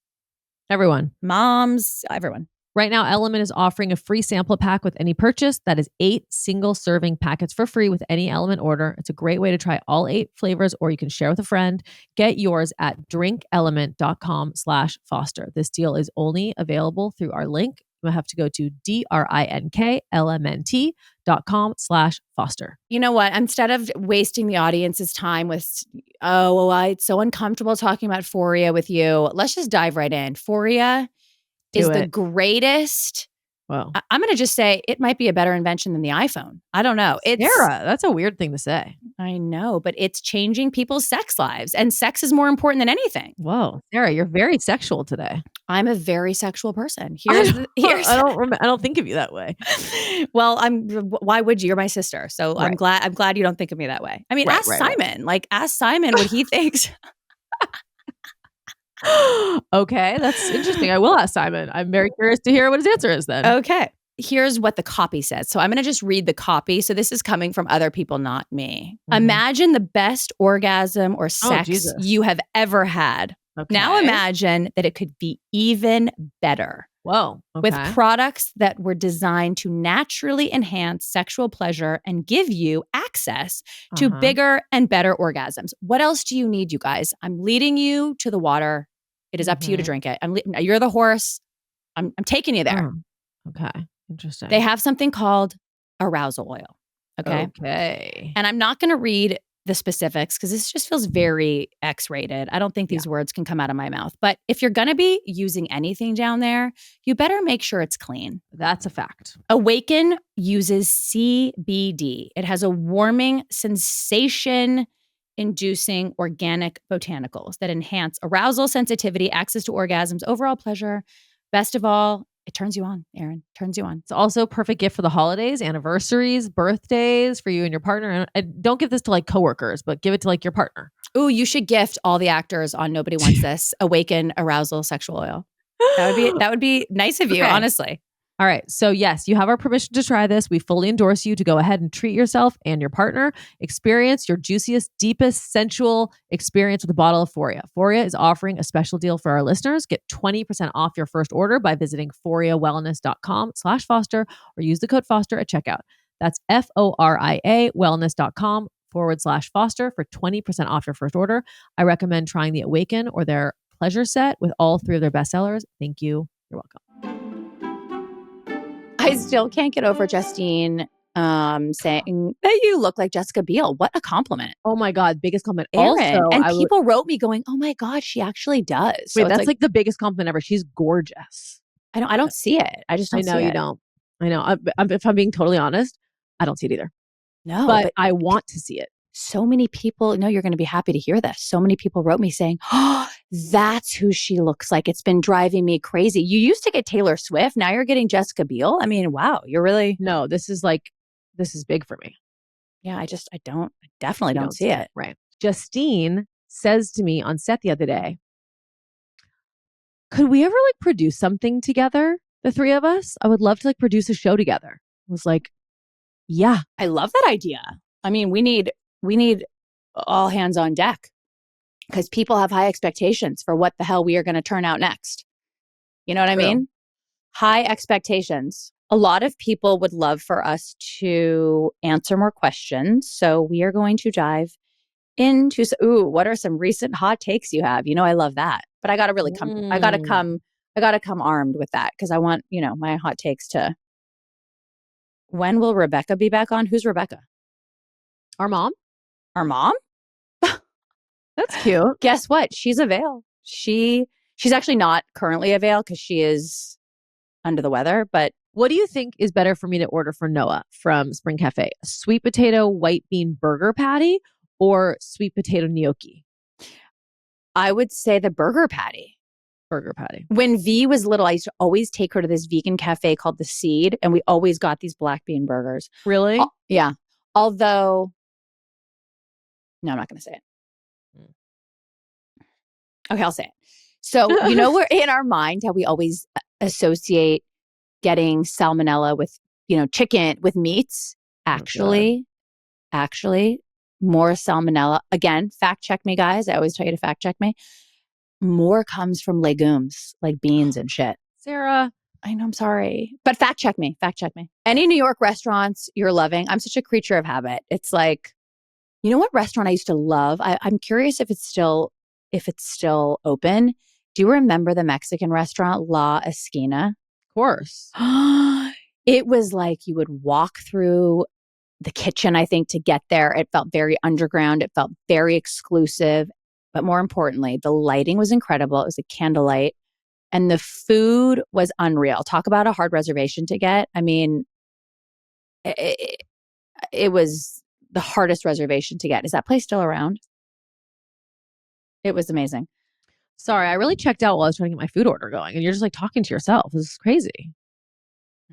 everyone, moms, everyone. Right now, LMNT is offering a free sample pack with any purchase. That is 8 single serving packets for free with any LMNT order. It's a great way to try all 8 flavors, or you can share with a friend. Get yours at drinklmnt.com/foster. This deal is only available through our link. You'll have to go to drinklmnt.com/foster. You know what? Instead of wasting the audience's time with, it's so uncomfortable talking about Foria with you, let's just dive right in. Foria is the greatest. Well, I'm going to just say it might be a better invention than the iPhone. I don't know. Sarah, that's a weird thing to say. I know, but it's changing people's sex lives, and sex is more important than anything. Whoa, Sarah, you're very sexual today. I'm a very sexual person. I don't think of you that way. Well, why would you? You're my sister. So right. I'm glad you don't think of me that way. I mean, ask Simon. Like, ask Simon what he thinks. Okay, that's interesting. I will ask Simon. I'm very curious to hear what his answer is then. Okay. Here's what the copy says. So I'm going to just read the copy. So this is coming from other people, not me. Imagine the best orgasm or sex you have ever had. Okay. Now imagine that it could be even better. Whoa. Okay. With products that were designed to naturally enhance sexual pleasure and give you access to bigger and better orgasms. What else do you need, you guys? I'm leading you to the water. It is up to you to drink it. You're the horse. I'm taking you there. Okay. Interesting. They have something called arousal oil. Okay. And I'm not going to read the specifics because this just feels very X-rated. I don't think these words can come out of my mouth. But if you're going to be using anything down there, you better make sure it's clean. That's a fact. Awaken uses CBD. It has a warming, sensation-inducing organic botanicals that enhance arousal, sensitivity, access to orgasms, overall pleasure. Best of all, it turns you on, Erin. Turns you on. It's also a perfect gift for the holidays, anniversaries, birthdays for you and your partner. And don't give this to like coworkers, but give it to like your partner. Ooh, you should gift all the actors on Nobody Wants This Awaken Arousal Sexual Oil. That would be nice of you, honestly. All right. So yes, you have our permission to try this. We fully endorse you to go ahead and treat yourself and your partner. Experience your juiciest, deepest, sensual experience with a bottle of Foria. Foria is offering a special deal for our listeners. Get 20% off your first order by visiting foriawellness.com/Foster or use the code Foster at checkout. That's FORIA wellness.com/Foster for 20% off your first order. I recommend trying the Awaken or their Pleasure Set with all 3 of their bestsellers. Thank you. You're welcome. I still can't get over Justine saying that you look like Jessica Biel. What a compliment. Oh my God. Biggest compliment. Erin. And people wrote me going, oh my God, she actually does. Wait, so that's like the biggest compliment ever. She's gorgeous. I don't see it. I just don't see it. I know you don't. I know. If I'm being totally honest, I don't see it either. No. But I want to see it. So many people, you're going to be happy to hear this. So many people wrote me saying, oh, that's who she looks like. It's been driving me crazy. You used to get Taylor Swift. Now you're getting Jessica Biel. I mean, wow, you're really. No, this is big for me. Yeah, I definitely don't see it. Right. Justine says to me on set the other day, could we ever like produce something together? The 3 of us? I would love to like produce a show together. I was like, yeah. I love that idea. I mean, we need all hands on deck because people have high expectations for what the hell we are going to turn out next. You know what I mean? High expectations. A lot of people would love for us to answer more questions. So we are going to dive into, what are some recent hot takes you have? I love that. But I got to really I got to come armed with that because I want, my hot takes to. When will Rebecca be back on? Who's Rebecca? Our mom? Our mom? That's cute. Guess what? She's a Vail. She's actually not currently a Vail because she is under the weather. But what do you think is better for me to order for Noah from Spring Cafe? A sweet potato white bean burger patty or sweet potato gnocchi? I would say the burger patty. Burger patty. When V was little, I used to always take her to this vegan cafe called The Seed, and we always got these black bean burgers. Really? Yeah. Although, no, I'm not going to say it. Okay, I'll say it. So, we're in our mind how we always associate getting salmonella with, chicken with meats. Actually, more salmonella. Again, fact check me, guys. I always tell you to fact check me. More comes from legumes like beans and shit. Sarah. I know, I'm sorry. But fact check me. Any New York restaurants you're loving? I'm such a creature of habit. It's like, you know what restaurant I used to love? I'm curious if it's still open. Do you remember the Mexican restaurant La Esquina? Of course. It was like you would walk through the kitchen, I think, to get there. It felt very underground. It felt very exclusive. But more importantly, the lighting was incredible. It was a candlelight. And the food was unreal. Talk about a hard reservation to get. I mean, it was the hardest reservation to get. Is that place still around? It was amazing. Sorry, I really checked out while I was trying to get my food order going. And you're just like talking to yourself. This is crazy.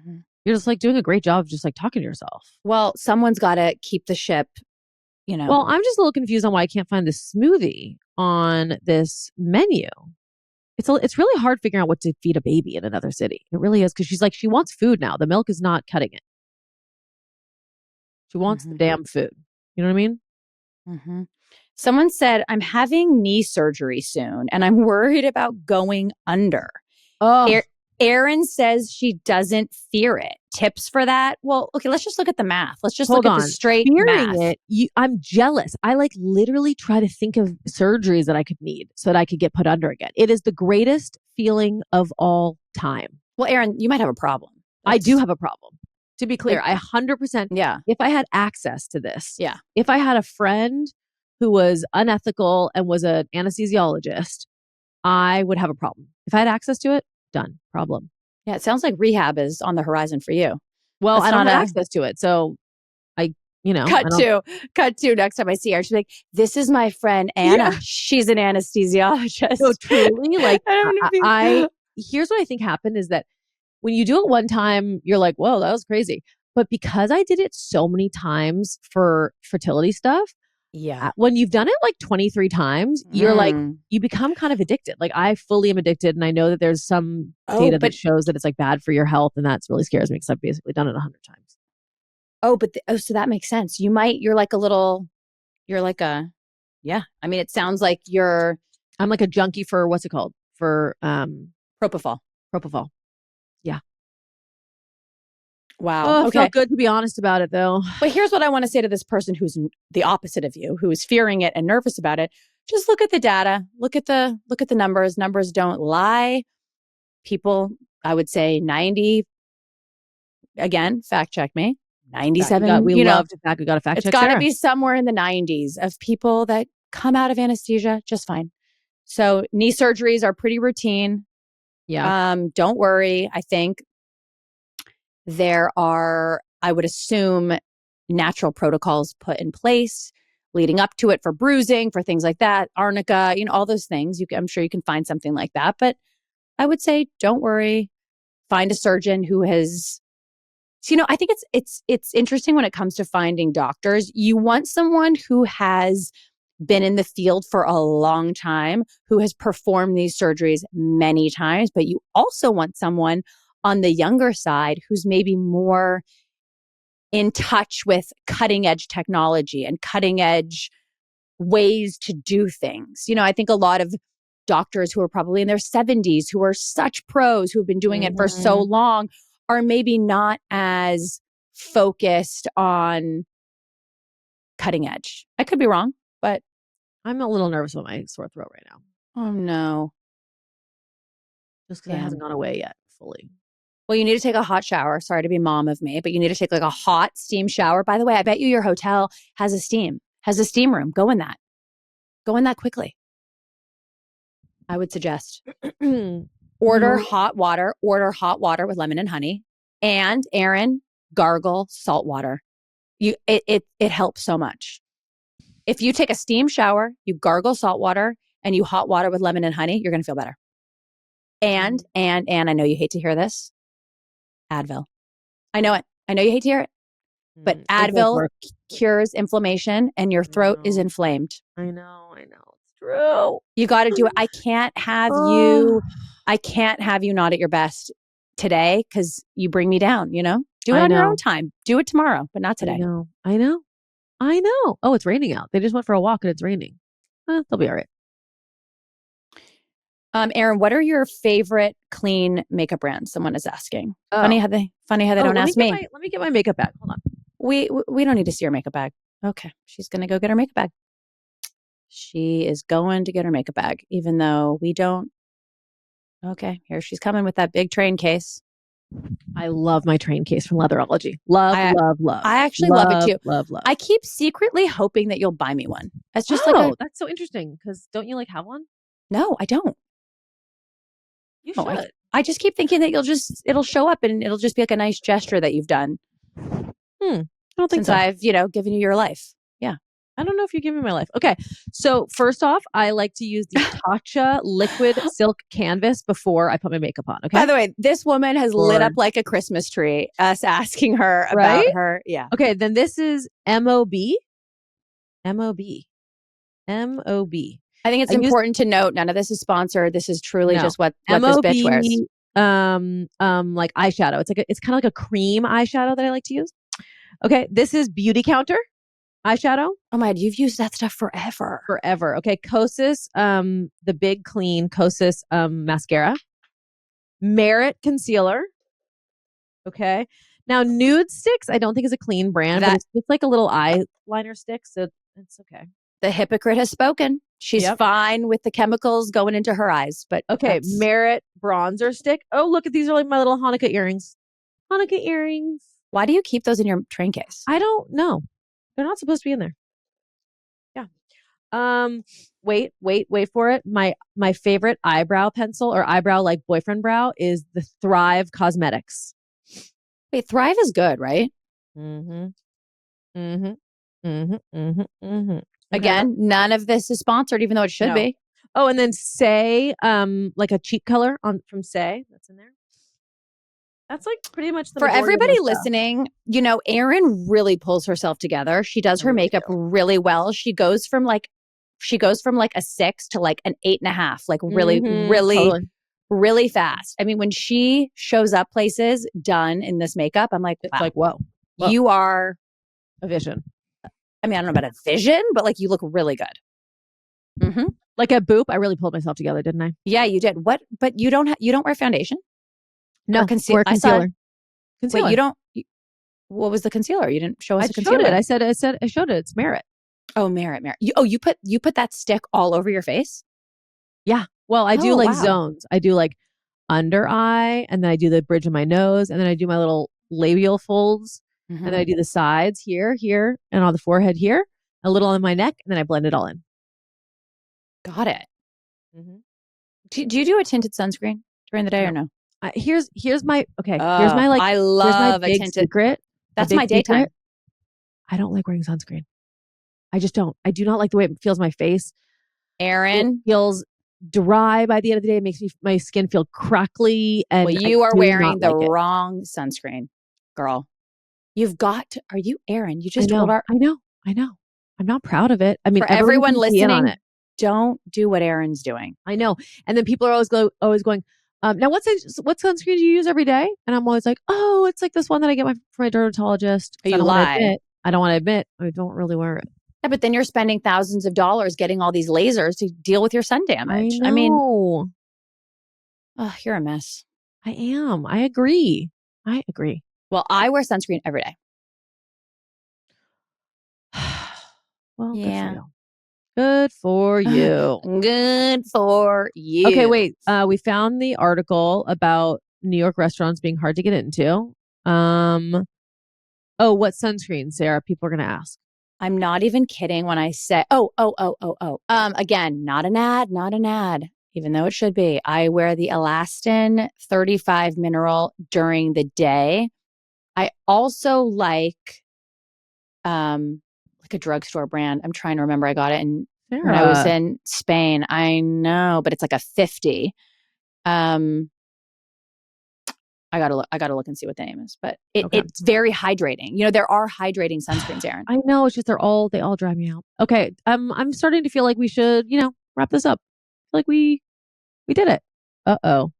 Mm-hmm. You're just like doing a great job of just like talking to yourself. Well, someone's got to keep the ship, Well, I'm just a little confused on why I can't find the smoothie on this menu. it's really hard figuring out what to feed a baby in another city. It really is, because she's like, she wants food now. The milk is not cutting it. She wants the damn food. You know what I mean? Mm-hmm. Someone said, I'm having knee surgery soon and I'm worried about going under. Oh, Erin says she doesn't fear it. Tips for that? Well, okay, let's just look at the math. Let's just look at the straight fearing math. I'm jealous. I like literally try to think of surgeries that I could need so that I could get put under again. It is the greatest feeling of all time. Well, Erin, you might have a problem. I do have a problem. To be clear, I 100%. Yeah. If I had access to this, Yeah. if I had a friend who was unethical and was an anesthesiologist, I would have a problem. If I had access to it, done. Problem. Yeah, it sounds like rehab is on the horizon for you. Well, That's I don't not have a- access to it. So Cut to next time I see her. She's like, this is my friend Anna. Yeah. She's an anesthesiologist. No, truly. Like, I here's what I think happened is that when you do it one time, you're like, whoa, that was crazy. But because I did it so many times for fertility stuff, yeah. when you've done it like 23 times, you're like, you become kind of addicted. Like, I fully am addicted. And I know that there's some data that shows that it's like bad for your health. And that's really scares me because I've basically done it 100 times. So that makes sense. Yeah. I mean, it sounds like I'm like a junkie for, what's it called? For propofol. Yeah. Wow. Oh, it okay. felt good to be honest about it though. But here's what I want to say to this person who's the opposite of you, who is fearing it and nervous about it. Just look at the data. Look at the numbers. Numbers don't lie. People, I would say 90, again, fact check me. 97. We got a fact check. It's got to be somewhere in the 90s of people that come out of anesthesia just fine. So knee surgeries are pretty routine. Yeah. Don't worry. I think there are, I would assume, natural protocols put in place leading up to it for bruising, for things like that, arnica, all those things. I'm sure you can find something like that. But I would say, don't worry. Find a surgeon who has. So, I think it's interesting when it comes to finding doctors. You want someone who has been in the field for a long time, who has performed these surgeries many times, but you also want someone on the younger side who's maybe more in touch with cutting edge technology and cutting edge ways to do things. I think a lot of doctors who are probably in their 70s, who are such pros, who have been doing it for so long, are maybe not as focused on cutting edge. I could be wrong, but I'm a little nervous about my sore throat right now. Oh no. Just because it hasn't gone away yet fully. Well, you need to take a hot shower. Sorry to be mom of me, but you need to take like a hot steam shower. By the way, I bet you your hotel has a steam room. Go in that quickly. I would suggest. Order hot water with lemon and honey. And Erin, gargle salt water. It helps so much. If you take a steam shower, you gargle salt water, and you hot water with lemon and honey, you're going to feel better. And I know you hate to hear this, Advil. I know it. I know you hate to hear it, but Advil cures inflammation and your throat is inflamed. I know. It's true. You got to do it. I can't have you not at your best today because you bring me down, Do it on your own time. Do it tomorrow, but not today. I know. Oh, it's raining out. They just went for a walk and it's raining. They'll be all right. Erin, what are your favorite clean makeup brands? Someone is asking. Funny how they don't ask me. Let me get my makeup bag. Hold on. We don't need to see your makeup bag. Okay. She's going to go get her makeup bag. She is going to get her makeup bag, even though we don't. Okay. Here she's coming with that big train case. I love my train case from Leatherology. Love. I actually love it too. Love. I keep secretly hoping that you'll buy me one. It's just that's so interesting because don't you have one? No, I don't. You should. I just keep thinking that it'll show up and it'll just be like a nice gesture that you've done. I don't think since I've, given you your life. Yeah. I don't know if you give me my life. Okay. So first off, I like to use the Tatcha liquid silk canvas before I put my makeup on. Okay. By the way, this woman has lit up like a Christmas tree, us asking her about her. Yeah. Okay. Then this is MOB. I think it's important to note none of this is sponsored. This is truly just what this bitch wears. Like eyeshadow. It's kind of like a cream eyeshadow that I like to use. Okay, this is Beauty Counter eyeshadow. Oh my God, you've used that stuff forever. Okay, Kosas, the big clean Kosas mascara. Merit concealer. Okay. Now Nude Sticks, I don't think is a clean brand, but it's just like a little eyeliner stick, so it's okay. The hypocrite has spoken. She's fine with the chemicals going into her eyes, but okay. Merit bronzer stick. Oh, look at these are like my little Hanukkah earrings. Why do you keep those in your train case? I don't know. They're not supposed to be in there. Yeah. Wait for it. My favorite eyebrow pencil or eyebrow like boyfriend brow is the Thrive Cosmetics. Wait, Thrive is good, right? Again, none of this is sponsored, even though it should be. Oh, and then Say, like a cheek color from Say, that's in there. That's like pretty much the for everybody listening. You know, Erin really pulls herself together. She does her makeup really well. She goes from like a 6 to like an 8.5, like really fast. I mean, when she shows up places done in this makeup, I'm like, it's like, whoa, you are a vision. I mean, I don't know about a vision, but like you look really good. Like at Boop, I really pulled myself together, didn't I? Yeah, you did. What? But you don't wear foundation? No, concealer. Concealer. Wait, you don't. What was the concealer? You didn't show us the concealer. I showed it. I showed it. It's Merit. Oh, Merit. You put that stick all over your face? Yeah. Well, I do zones. I do like under eye, and then I do the bridge of my nose, and then I do my little labial folds, and then I do the sides here, and on the forehead here, a little on my neck, and then I blend it all in. Got it. Do you do a tinted sunscreen during the day or no? Here's my here's my like I love a tinted secret. That's my daytime. Secret. I don't like wearing sunscreen. I just don't. I do not like the way it feels my face. Erin, it feels dry by the end of the day. It makes my skin feel crackly. And well, you are wearing the wrong sunscreen, girl. You've got to. Are you Erin? You just told our. I know. I'm not proud of it. I mean, for everyone listening, don't do what Erin's doing. I know. And then people are always going. Now, what sunscreen do you use every day? And I'm always like, oh, it's like this one that I get from my dermatologist. You lie. I don't want to admit. I don't really wear it. Yeah, but then you're spending thousands of dollars getting all these lasers to deal with your sun damage. I mean, you're a mess. I am. I agree. Well, I wear sunscreen every day. Well, good for you. Good for you. Okay, wait. We found the article about New York restaurants being hard to get into. What sunscreen, Sarah? People are going to ask. I'm not even kidding when I say, again, not an ad, even though it should be. I wear the Alastin 35 mineral during the day. I also like a drugstore brand. I'm trying to remember. I got it when I was in Spain. I know, but it's like a 50. I gotta look and see what the name is, but it's very hydrating. You know, there are hydrating sunscreens, Erin. I know. It's just they all dry me out. Okay. I'm starting to feel like we should, wrap this up. Like we did it. Uh-oh.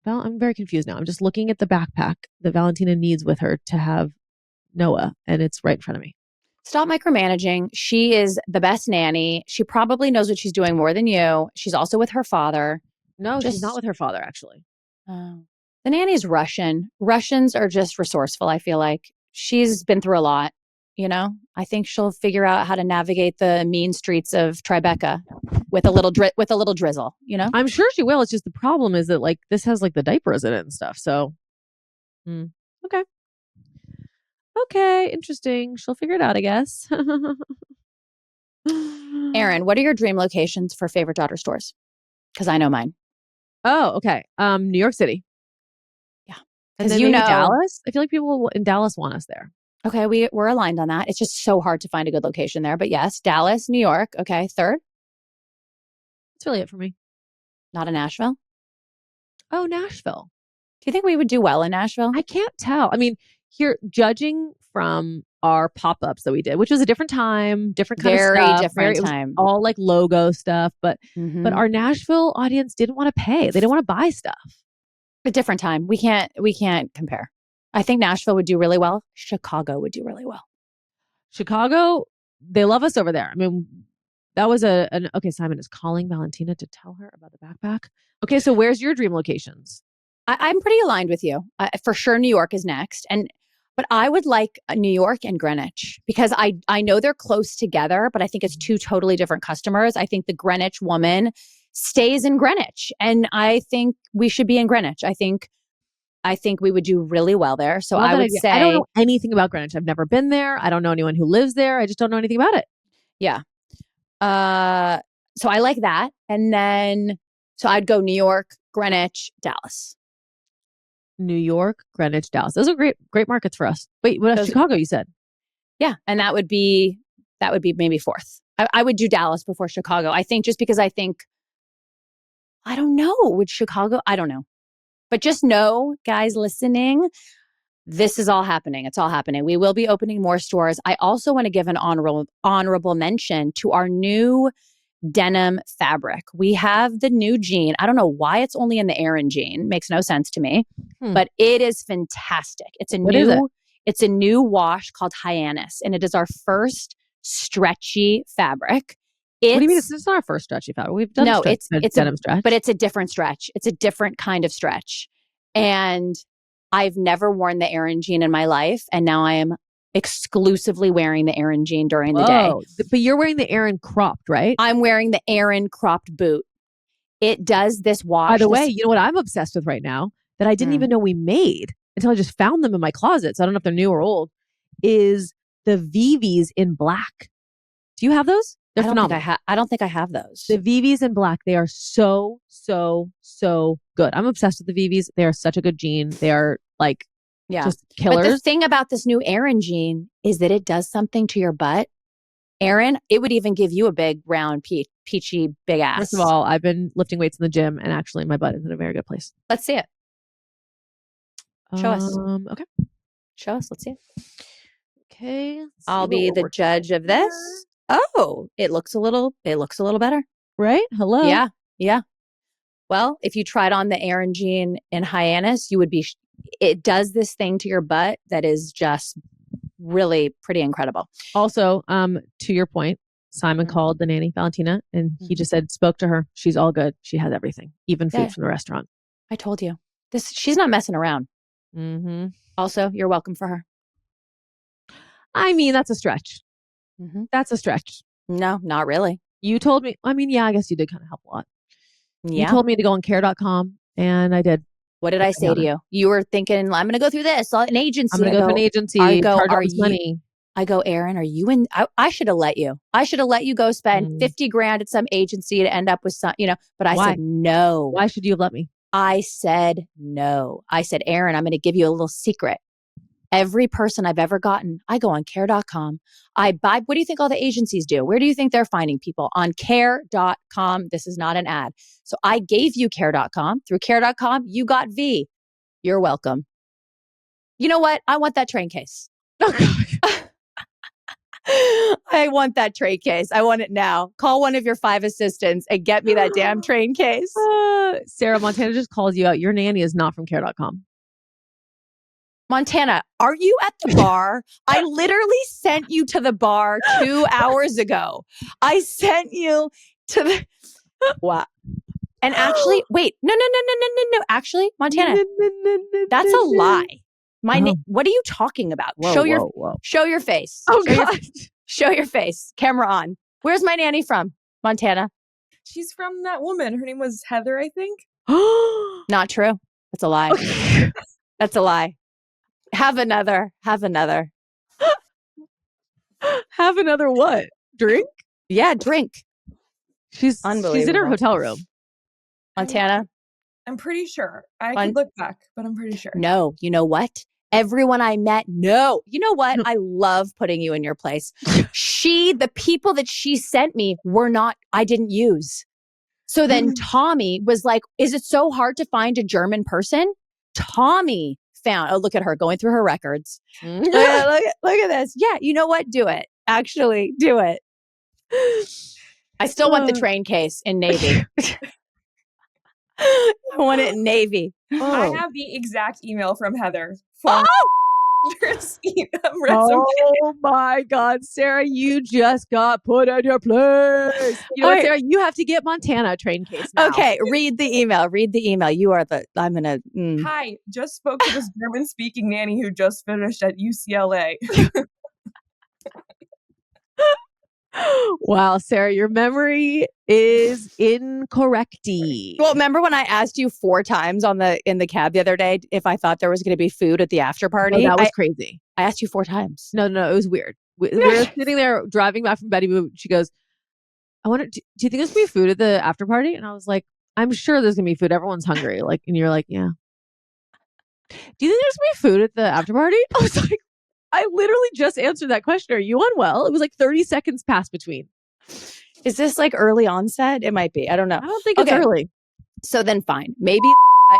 I'm very confused now. I'm just looking at the backpack that Valentina needs with her to have Noah, and it's right in front of me. Stop micromanaging. She is the best nanny. She probably knows what she's doing more than you. She's also with her father. No, she's not with her father, actually. The nanny's Russian. Russians are just resourceful, I feel like. She's been through a lot, I think she'll figure out how to navigate the mean streets of Tribeca with a little drizzle, I'm sure she will. It's just the problem is that like this has like the diapers in it and stuff. So, okay, interesting. She'll figure it out, I guess. Erin, what are your dream locations for favorite daughter stores? Because I know mine. Oh, okay. New York City. Yeah. Because Dallas. I feel like people in Dallas want us there. Okay, we're aligned on that. It's just so hard to find a good location there. But yes, Dallas, New York. Okay, third? That's really it for me. Not in Nashville? Oh, Nashville. Do you think we would do well in Nashville? I can't tell. I mean, Here, judging from our pop-ups that we did, which was a different time, different kind Very of stuff. different it was time. all like logo stuff, but Mhm. our Nashville audience didn't want to pay. They didn't want to buy stuff. A different time. We can't compare. I think Nashville would do really well. Chicago would do really well. Chicago, they love us over there. I mean, that was okay, Simon is calling Valentina to tell her about the backpack. Okay, so where's your dream locations? I'm pretty aligned with you. For sure, New York is next. But I would like New York and Greenwich because I know they're close together, but I think it's two totally different customers. I think the Greenwich woman stays in Greenwich, and I think we should be in Greenwich. I think we would do really well there. So I would say I don't know anything about Greenwich. I've never been there. I don't know anyone who lives there. I just don't know anything about it. Yeah. So I like that. And then, so I'd go New York, Greenwich, Dallas. New York, Greenwich, Dallas. Those are great markets for us. Wait, what else? Chicago, you said? Yeah. And that would be maybe fourth. I would do Dallas before Chicago. I think just because I don't know, would Chicago, I don't know. But just know, guys listening, this is all happening. It's all happening. We will be opening more stores. I also want to give an honorable mention to our new denim fabric. We have the new jean. I don't know why it's only in the Erin jean. Makes no sense to me, but it is fantastic. It's a new wash called Hyannis, and it is our first stretchy fabric. What do you mean? This is not our first stretchy fabric. We've done it's denim stretch, but it's a different stretch. It's a different kind of stretch, and I've never worn the Erin jean in my life, and now I am exclusively wearing the Erin jean during the day. But you're wearing the Erin cropped, right? I'm wearing the Erin cropped boot. It does this wash. By the way, you know what I'm obsessed with right now that I didn't even know we made until I just found them in my closet. So I don't know if they're new or old. Is the VVs in black. Do you have those? They're phenomenal. I don't think I have those. The VVs in black, they are so, so, so good. I'm obsessed with the VVs. They are such a good jean. They are like just killers. But the thing about this new Erin jean is that it does something to your butt. Erin, it would even give you a big, round, peachy, big ass. First of all, I've been lifting weights in the gym, and actually my butt is in a very good place. Let's see it. Show us. Okay. Show us. Let's see it. Okay. I'll be the judge of this. Oh, it looks a little better. Right? Hello. Yeah. Yeah. Well, if you tried on the Erin jean in Hyannis, you would be, it does this thing to your butt that is just really pretty incredible. Also, to your point, Simon called the nanny, Valentina, and he just spoke to her. She's all good. She has everything, even food from the restaurant. I told you. She's not messing around. Mm-hmm. Also, you're welcome for her. I mean, that's a stretch. Mm-hmm. That's a stretch. No, not really. You told me, I mean, yeah, I guess you did kind of help a lot. Yeah. You told me to go on care.com, and I did. What did I say to you? You were thinking, I'm going to go through this. An agency. I'm going to go through an agency. Money. I go, Erin, are you in? I should have let you. I should have let you go spend 50 grand at some agency to end up with some, but I said no. Why should you have let me? I said no. I said, Erin, I'm going to give you a little secret. Every person I've ever gotten, I go on care.com. I buy, what do you think all the agencies do? Where do you think they're finding people? On care.com. This is not an ad. So I gave you care.com. Through care.com, you got V. You're welcome. You know what? I want that train case. I want that train case. I want it now. Call one of your 5 assistants and get me that damn train case. Sarah, Montana just called you out. Your nanny is not from care.com. Montana, are you at the bar? I literally sent you to the bar 2 hours ago. I sent you to the... Wow. And actually, wait. No. Actually, Montana, that's a lie. What are you talking about? Show your face. Oh, God. Show your face. Camera on. Where's my nanny from, Montana? She's from that woman. Her name was Heather, I think. Not true. That's a lie. That's a lie. Have another. Have another what? Drink? Yeah, drink. She's unbelievable. She's in her hotel room. Montana? I'm pretty sure. I could look back, but I'm pretty sure. No. You know what? Everyone I met, no. You know what? I love putting you in your place. The people that she sent me I didn't use. So then Tommy was like, is it so hard to find a German person? Tommy found. Oh, look at her going through her records. Mm. Look at this. Yeah, you know what? Do it. Actually, do it. I still want the train case in navy. I want it in navy. I have the exact email from Heather. Oh my God, Sarah, you just got put in your place. You know what, Sarah, you have to get Montana a train case now. Okay, read the email. You are I'm going to. Hi, just spoke to this German-speaking nanny who just finished at UCLA. Wow, Sarah, your memory is incorrecty. Well, remember when I asked you 4 times in the cab the other day if I thought there was going to be food at the after party? No, that was crazy. I asked you 4 times. No, it was weird. We were sitting there driving back from Betty Boo. She goes, "I wonder, do you think there's going to be food at the after party?" And I was like, "I'm sure there's going to be food. Everyone's hungry." Like, and you're like, "Yeah." Do you think there's going to be food at the after party? I was like, I literally just answered that question. Are you unwell? It was like 30 seconds passed between. Is this like early onset? It might be. I don't know. I don't think it's early. So then fine. Maybe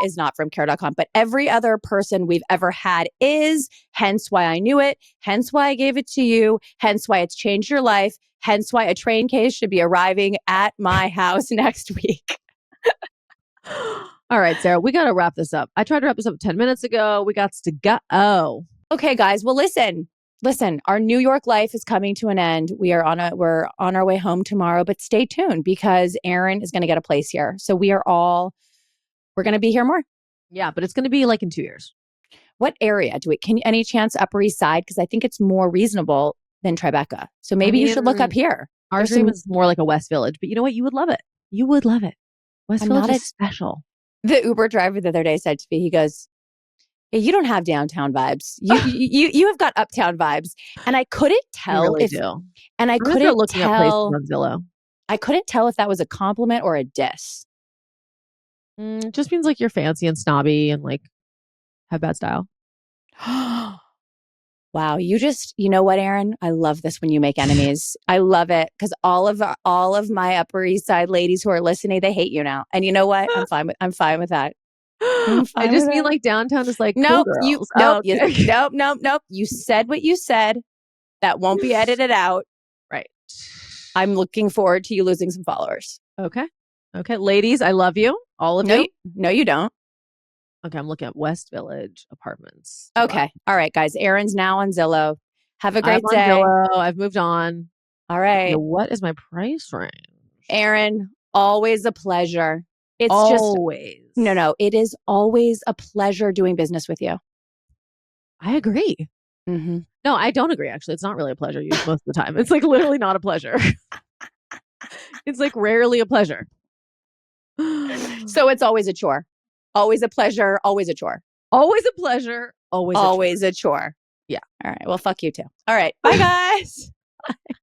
is not from care.com, but every other person we've ever had is, hence why I knew it, hence why I gave it to you, hence why it's changed your life, hence why a train case should be arriving at my house next week. All right, Sarah, we got to wrap this up. I tried to wrap this up 10 minutes ago. We got to go. Okay, guys. Well, listen, our New York life is coming to an end. We're on our way home tomorrow, but stay tuned because Erin is going to get a place here. So we're going to be here more. Yeah, but it's going to be like in 2 years. What area any chance Upper East Side? Because I think it's more reasonable than Tribeca. So maybe you should look up here. Our dream is more like a West Village, but you know what? You would love it. You would love it. West Village is special. The Uber driver the other day said to me, he goes, "Hey, you don't have downtown vibes. You have got uptown vibes." And I couldn't tell really do. And I couldn't looking at places on Zillow. I couldn't tell if that was a compliment or a diss. It just means like you're fancy and snobby and like have bad style. Wow, you know what, Erin? I love this when you make enemies. I love it because all of my Upper East Side ladies who are listening, they hate you now. And you know what? I'm fine with that. I just mean like downtown is like nope, cool nope. You said what you said. That won't be edited out. Right. I'm looking forward to you losing some followers. Okay, ladies, I love you, all of you. No, you don't. Okay, I'm looking at West Village apartments. Okay, all right, guys. Erin's now on Zillow. Have a great day. Zillow. I've moved on. All right. Okay, what is my price range? Erin, always a pleasure. It's always. No. It is always a pleasure doing business with you. I agree. Mm-hmm. No, I don't agree. Actually, it's not really a pleasure most of the time. It's like literally not a pleasure. It's like rarely a pleasure. So it's always a chore. Always a pleasure. Always a chore. Always a pleasure. Always a chore. Yeah. Yeah. All right. Well, fuck you too. All right. Bye, guys. Bye.